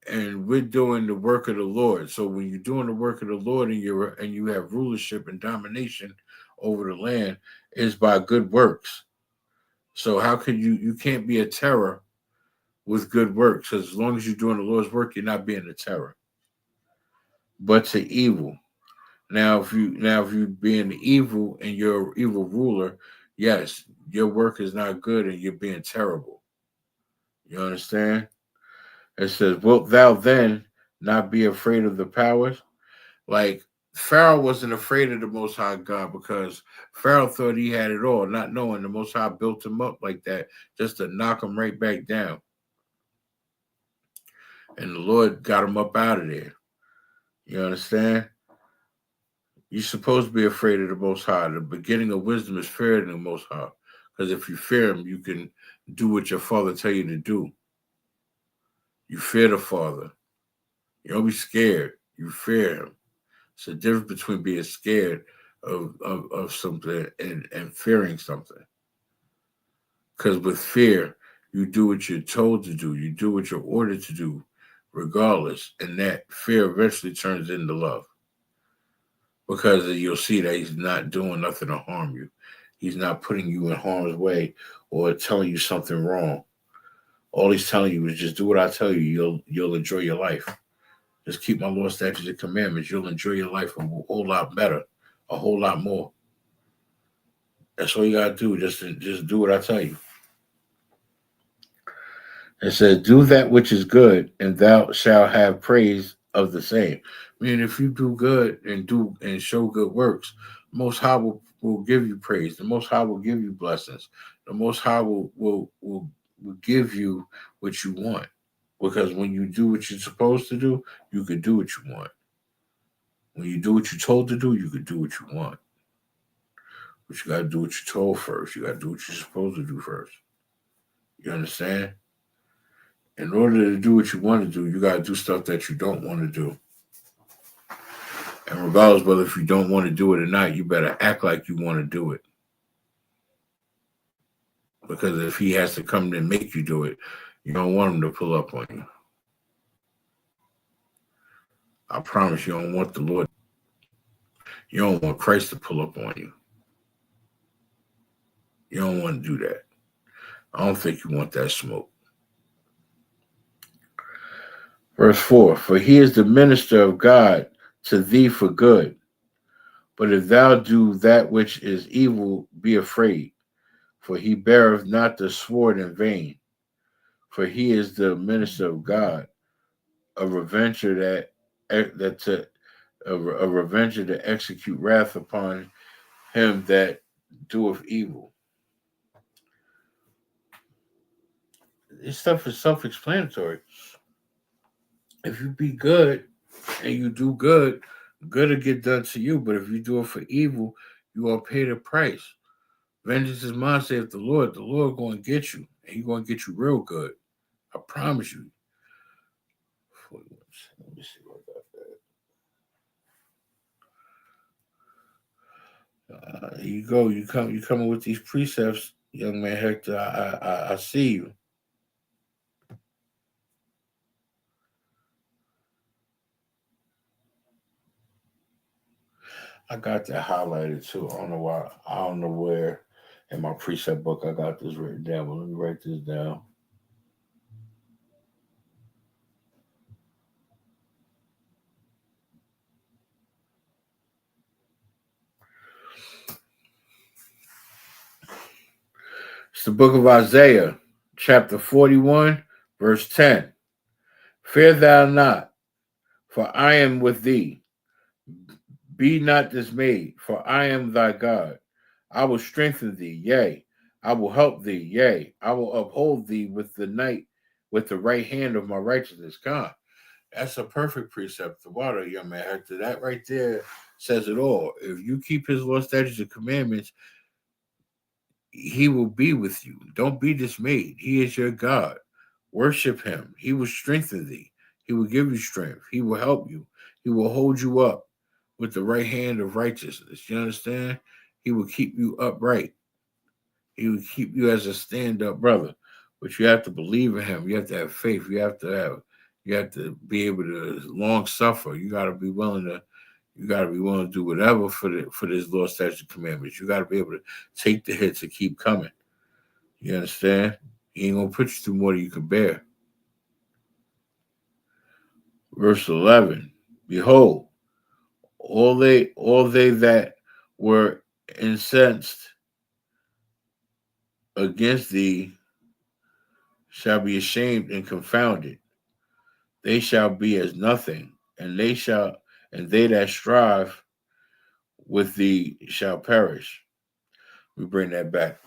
And we're doing the work of the Lord. So when you're doing the work of the Lord and you have rulership and domination over the land, is by good works. So how can you can't be a terror with good works? Because as long as you're doing the Lord's work, you're not being a terror. But to evil. Now if you being evil and you're an evil ruler, yes, your work is not good and you're being terrible. You understand? It says, wilt thou then not be afraid of the powers? Like, Pharaoh wasn't afraid of the Most High God because Pharaoh thought he had it all, not knowing the Most High built him up like that just to knock him right back down. And the Lord got him up out of there. You understand? You're supposed to be afraid of the Most High. The beginning of wisdom is fearing the Most High. Because if you fear him, you can do what your father tell you to do. You fear the Father. You don't be scared. You fear him. It's the difference between being scared of something and fearing something. Because with fear, you do what you're told to do. You do what you're ordered to do, regardless. And that fear eventually turns into love. Because you'll see that he's not doing nothing to harm you. He's not putting you in harm's way or telling you something wrong. All he's telling you is just do what I tell you. You'll enjoy your life. Just keep my law, statutes, and commandments. You'll enjoy your life a whole lot better, a whole lot more. That's all you gotta do. Just do what I tell you. It says, "Do that which is good, and thou shalt have praise of the same." I mean, if you do good and show good works, the Most High will give you praise. The Most High will give you blessings. The Most High will give you what you want. Because when you do what you're supposed to do, you can do what you want. When you do what you're told to do, you can do what you want. But you got to do what you're told first. You got to do what you're supposed to do first. You understand? In order to do what you want to do, you got to do stuff that you don't want to do. And regardless whether if you don't want to do it or not, you better act like you want to do it. Because if he has to come and make you do it, you don't want him to pull up on you. I promise you don't want the Lord. You don't want Christ to pull up on you. You don't want to do that. I don't think you want that smoke. Verse 4, for he is the minister of God to thee for good. But if thou do that which is evil, be afraid. For he beareth not the sword in vain. For he is the minister of God, a revenger a revenger to execute wrath upon him that doeth evil. This stuff is self-explanatory. If you be good and you do good, good will get done to you. But if you do it for evil, you will pay the price. Vengeance is mine, saith the Lord. The Lord going to get you, and He's going to get you real good. I promise you. Let me see what I got there. Here you go. You coming with these precepts, young man Hector. I see you. I got that highlighted too. I don't know why. I don't know where in my precept book I got this written down, but let me write this down. It's the book of Isaiah, chapter 41, verse 10. Fear thou not, for I am with thee. Be not dismayed, for I am thy God. I will strengthen thee, yea, I will help thee, yea, I will uphold thee with the right hand of my righteousness. God, that's a perfect precept to water, young man Hector. That right there says it all. If you keep his law, statutes, and commandments, he will be with you. Don't be dismayed. He is your God. Worship him. He will strengthen thee. He will give you strength. He will help you. He will hold you up with the right hand of righteousness. You understand? He will keep you upright. He will keep you as a stand-up brother. But you have to believe in him. You have to have faith. You have to be able to long suffer. You got to be willing to do whatever for this law, statutes, and commandments. You got to be able to take the hits and keep coming. You understand? He ain't gonna put you through more than you can bear. Verse 11. Behold, all they that were incensed against thee shall be ashamed and confounded. They shall be as nothing, and they that strive with thee shall perish. We bring that back.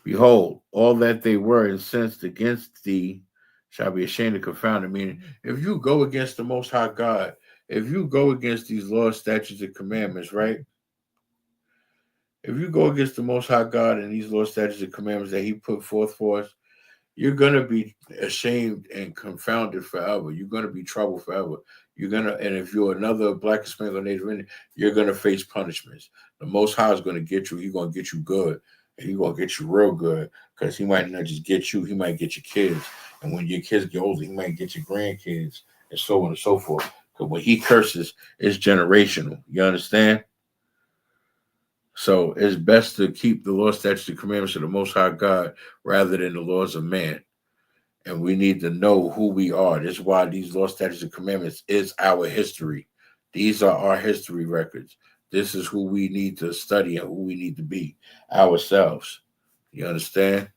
Behold, all that they were incensed against thee shall be ashamed and confounded. Meaning, if you go against the Most High God, if you go against these laws, statutes, and commandments, right? If you go against the Most High God and these laws, statutes, and commandments that He put forth for us, you're going to be ashamed and confounded forever. You're going to be troubled forever. And if you're another Black, Hispanic, or Native Indian, you're going to face punishments. The Most High is going to get you. He's going to get you good. And he's going to get you real good, because he might not just get you, he might get your kids. And when your kids get older, he might get your grandkids, and so on and so forth. Because when he curses, it's generational. You understand? So it's best to keep the law, statutes, and commandments of the Most High God rather than the laws of man. And we need to know who we are. This is why these law, statutes, and commandments is our history. These are our history records. This is who we need to study and who we need to be, ourselves. You understand?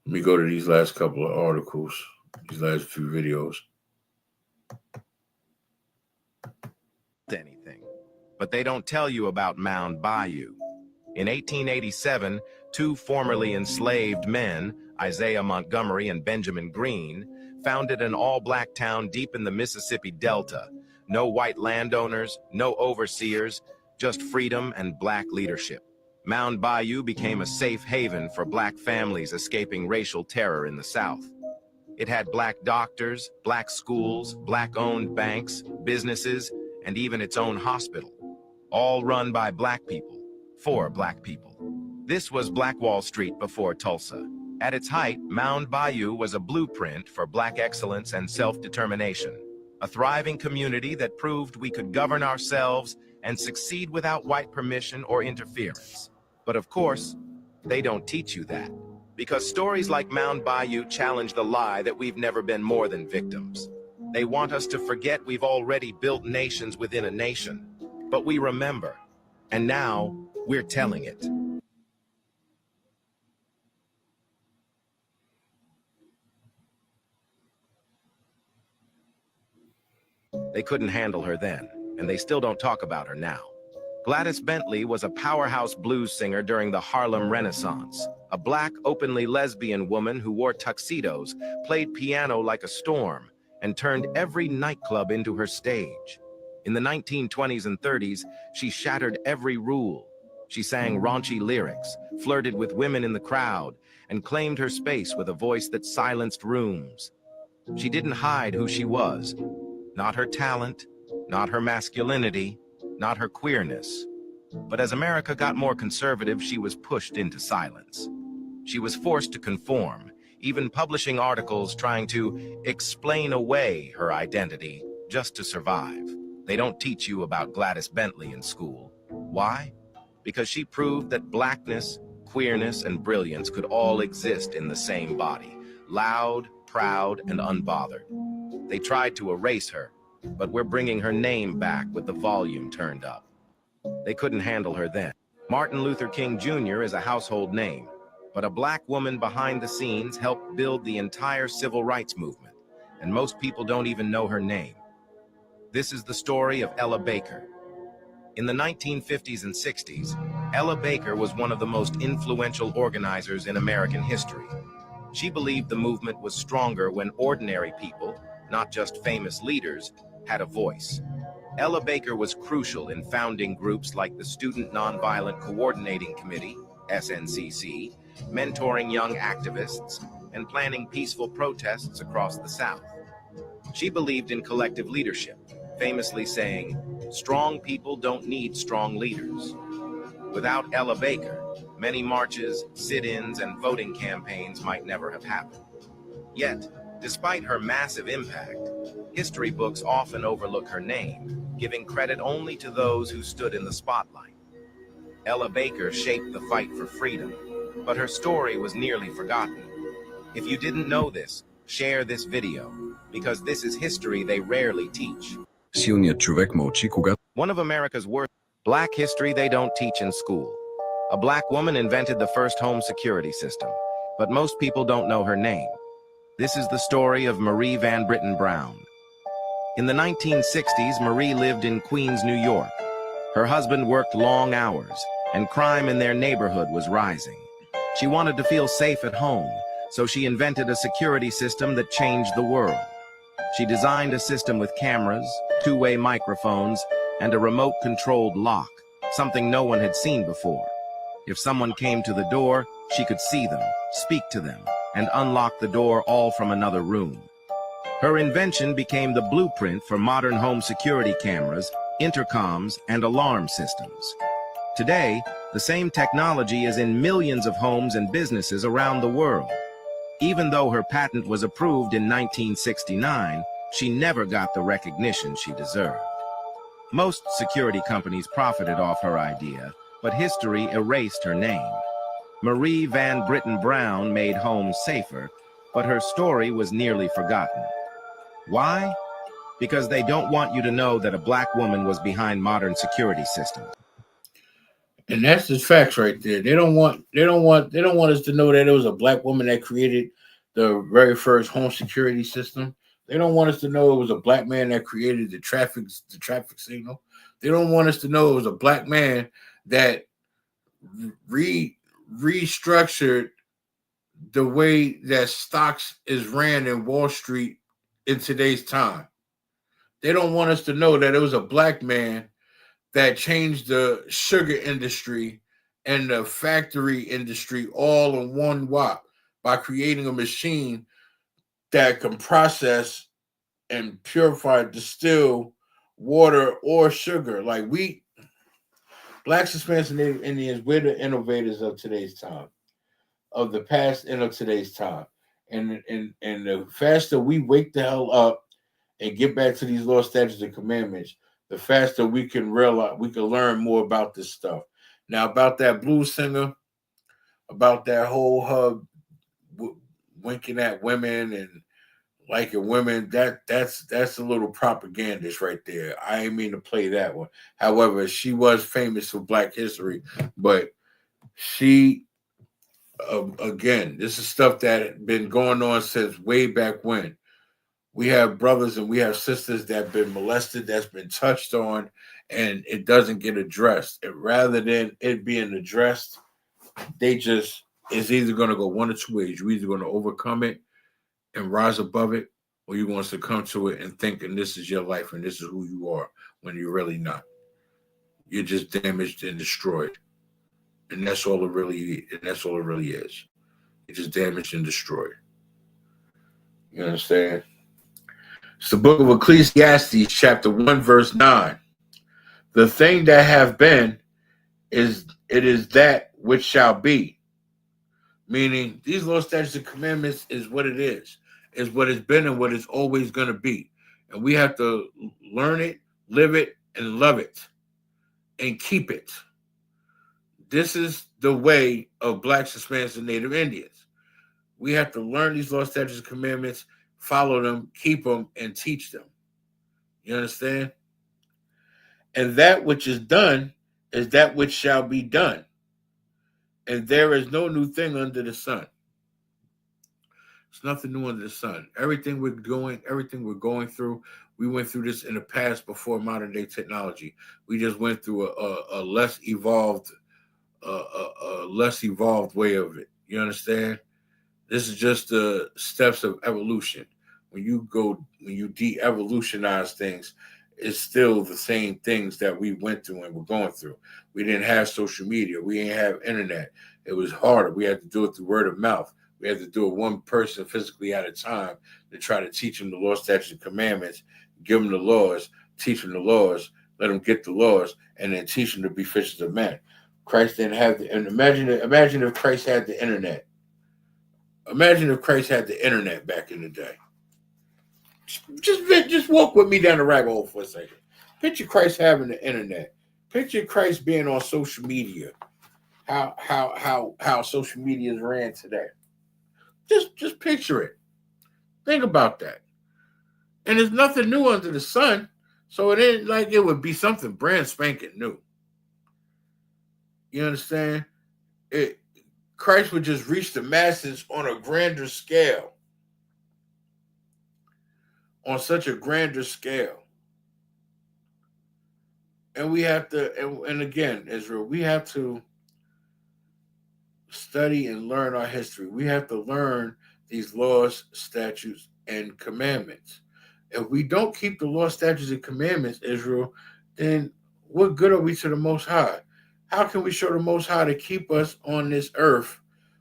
Let me go to these last couple of articles, these last few videos. Anything, but they don't tell you about Mound Bayou. In 1887, two formerly enslaved men, Isaiah Montgomery and Benjamin Green, founded an all-black town deep in the Mississippi Delta. No white landowners, no overseers, just freedom and black leadership. Mound Bayou became a safe haven for black families escaping racial terror in the South. It had black doctors, black schools, black-owned banks, businesses, and even its own hospital, all run by black people, for black people. This was Black Wall Street before Tulsa. At its height, Mound Bayou was a blueprint for black excellence and self-determination, a thriving community that proved we could govern ourselves and succeed without white permission or interference. But of course, they don't teach you that, because stories like Mound Bayou challenge the lie that we've never been more than victims. They want us to forget we've already built nations within a nation, but we remember, and now we're telling it. They couldn't handle her then, and they still don't talk about her now. Gladys Bentley was a powerhouse blues singer during the Harlem Renaissance, a black, openly lesbian woman who wore tuxedos, played piano like a storm, and turned every nightclub into her stage. In the 1920s and 30s, she shattered every rule. She sang raunchy lyrics, flirted with women in the crowd, and claimed her space with a voice that silenced rooms. She didn't hide who she was, not her talent, not her masculinity, not her queerness. But as America got more conservative, she was pushed into silence. She was forced to conform, even publishing articles trying to explain away her identity just to survive. They don't teach you about Gladys Bentley in school. Why? Because she proved that blackness, queerness, and brilliance could all exist in the same body, loud, proud, and unbothered. They tried to erase her, but we're bringing her name back with the volume turned up. They couldn't handle her then. Martin Luther King Jr. is a household name, but a black woman behind the scenes helped build the entire civil rights movement, and most people don't even know her name. This is the story of Ella Baker. In the 1950s and 60s, Ella Baker was one of the most influential organizers in American history. She believed the movement was stronger when ordinary people, not just famous leaders, had a voice. Ella Baker was crucial in founding groups like the Student Nonviolent Coordinating Committee, SNCC, mentoring young activists, and planning peaceful protests across the South. She believed in collective leadership, famously saying, "Strong people don't need strong leaders." Without Ella Baker, many marches, sit-ins, and voting campaigns might never have happened. Yet, despite her massive impact, history books often overlook her name, giving credit only to those who stood in the spotlight. Ella Baker shaped the fight for freedom, but her story was nearly forgotten. If you didn't know this, share this video, because this is history they rarely teach. One of America's worst black history they don't teach in school. A black woman invented the first home security system, but most people don't know her name. This is the story of Marie Van Britten Brown. In the 1960s, Marie lived in Queens, New York. Her husband worked long hours, and crime in their neighborhood was rising. She wanted to feel safe at home, so she invented a security system that changed the world. She designed a system with cameras, two-way microphones, and a remote-controlled lock, something no one had seen before. If someone came to the door, she could see them, speak to them, and unlock the door all from another room. Her invention became the blueprint for modern home security cameras, intercoms, and alarm systems. Today, the same technology is in millions of homes and businesses around the world. Even though her patent was approved in 1969, she never got the recognition she deserved. Most security companies profited off her idea, but history erased her name. Marie Van Britten Brown made homes safer, but her story was nearly forgotten. Why? Because they don't want you to know that a black woman was behind modern security systems. And that's the facts right there. They don't want us to know that it was a black woman that created the very first home security system. They don't want us to know it was a black man that created the traffic signal. They don't want us to know it was a black man that restructured the way that stocks is ran in Wall Street in today's time. They don't want us to know that it was a black man that changed the sugar industry and the factory industry all in one whop by creating a machine that can process and purify, distill water or sugar. Like Blacks, Hispanics, and Native Indians, we're the innovators of today's time, of the past and of today's time. And the faster we wake the hell up and get back to these laws, statutes, and commandments, the faster we can realize, we can learn more about this stuff. Now, about that blues singer, about that whole hub winking at women and liking women, that's a little propagandist right there. I ain't mean to play that one. However, she was famous for Black history, but she, again, this is stuff that had been going on since way back when. We have brothers and we have sisters that have been molested, that's been touched on, and it doesn't get addressed. And rather than it being addressed, it's either going to go one or two ways. You're either going to overcome it and rise above it, or you're going to succumb to it and thinking this is your life and this is who you are when you're really not. You're just damaged and destroyed. And that's all it really is. You're just damaged and destroyed. You understand? It's the book of Ecclesiastes, chapter 1, verse 9. The thing that have been is that which shall be. Meaning, these laws, statutes, and commandments is what it is what it's been and what it's always going to be. And we have to learn it, live it, and love it, and keep it. This is the way of Blacks, Hispanics, and Native Indians. We have to learn these laws, statutes, and commandments, follow them, keep them, and teach them. You understand? And that which is done is that which shall be done. And there is no new thing under the sun. There's nothing new under the sun. Everything we're going through, we went through this in the past before modern day technology. We just went through a less evolved way of it. You understand? This is just the steps of evolution. When you de-evolutionize things, it's still the same things that we went through and we're going through. We didn't have social media. We didn't have internet. It was harder. We had to do it through word of mouth. We had to do it one person physically at a time to try to teach them the law, statutes, and commandments, give them the laws, teach them the laws, let them get the laws, and then teach them to be fishers of men. Christ didn't have and imagine if Christ had the internet. Imagine if Christ had the internet back in the day. Just walk with me down the rabbit hole for a second. Picture Christ having the internet. Picture Christ being on social media. How social media is ran today. Just picture it. Think about that. And there's nothing new under the sun, so it ain't like it would be something brand spanking new. You understand? Christ would just reach the masses on a grander scale. On such a grander scale. And we have to, and again, Israel, we have to study and learn our history. We have to learn these laws, statutes, and commandments. If we don't keep the law, statutes, and commandments, Israel, then what good are we to the Most High? How can we show the Most High to keep us on this earth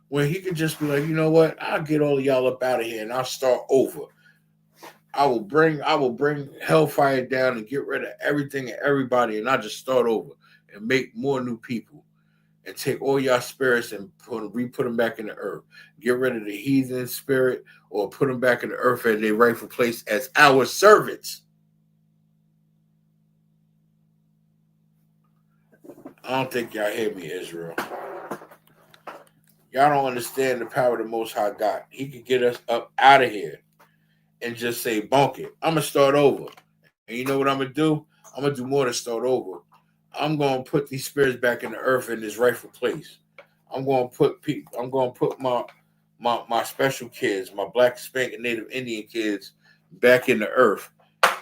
when he could just be like, you know what? I'll get all of y'all up out of here and I'll start over. I will bring hellfire down and get rid of everything and everybody, and I'll just start over and make more new people and take all y'all spirits and re-put them back in the earth. Get rid of the heathen spirit or put them back in the earth at their rightful place as our servants. I don't think y'all hear me, Israel. Y'all don't understand the power the Most High got. He could get us up out of here and just say, bunk it. I'm going to start over. And you know what I'm going to do? I'm going to do more than start over. I'm going to put these spirits back in the earth in this rightful place. I'm going to put my special kids, my Black, Hispanic, and Native Indian kids back in the earth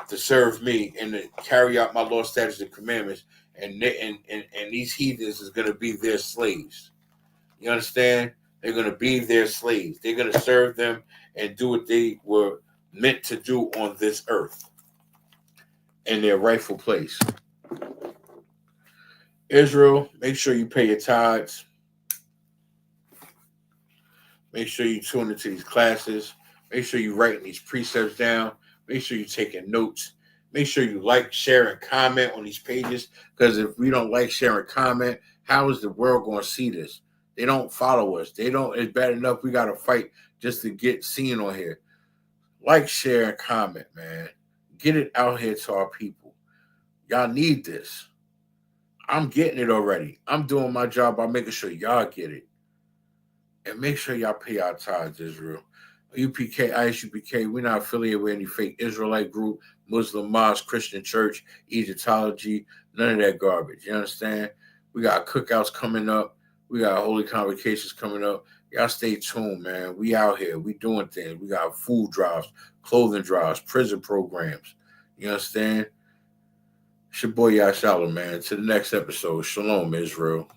to serve me and to carry out my law, statutes, and commandments. And these heathens is going to be their slaves. You understand? They're going to be their slaves. They're going to serve them and do what they were meant to do on this earth in their rightful place. Israel, make sure you pay your tithes. Make sure you tune into these classes. Make sure you're writing these precepts down. Make sure you're taking notes. Make sure you like, share, and comment on these pages, because if we don't like, share, and comment, how is the world going to see this? They don't follow us. It's bad enough we got to fight just to get seen on here. Like, share, and comment, man. Get it out here to our people. Y'all need this. I'm getting it already. I'm doing my job by making sure y'all get it. And make sure y'all pay our tithes, Israel. UPK, ISUPK, we're not affiliated with any fake Israelite group, Muslim mosque, Christian church, Egyptology, none of that garbage. You understand? We got cookouts coming up. We got holy convocations coming up. Y'all stay tuned, man. We out here. We doing things. We got food drives, clothing drives, prison programs. You understand? It's your boy Yashala, man. To the next episode. Shalom, Israel.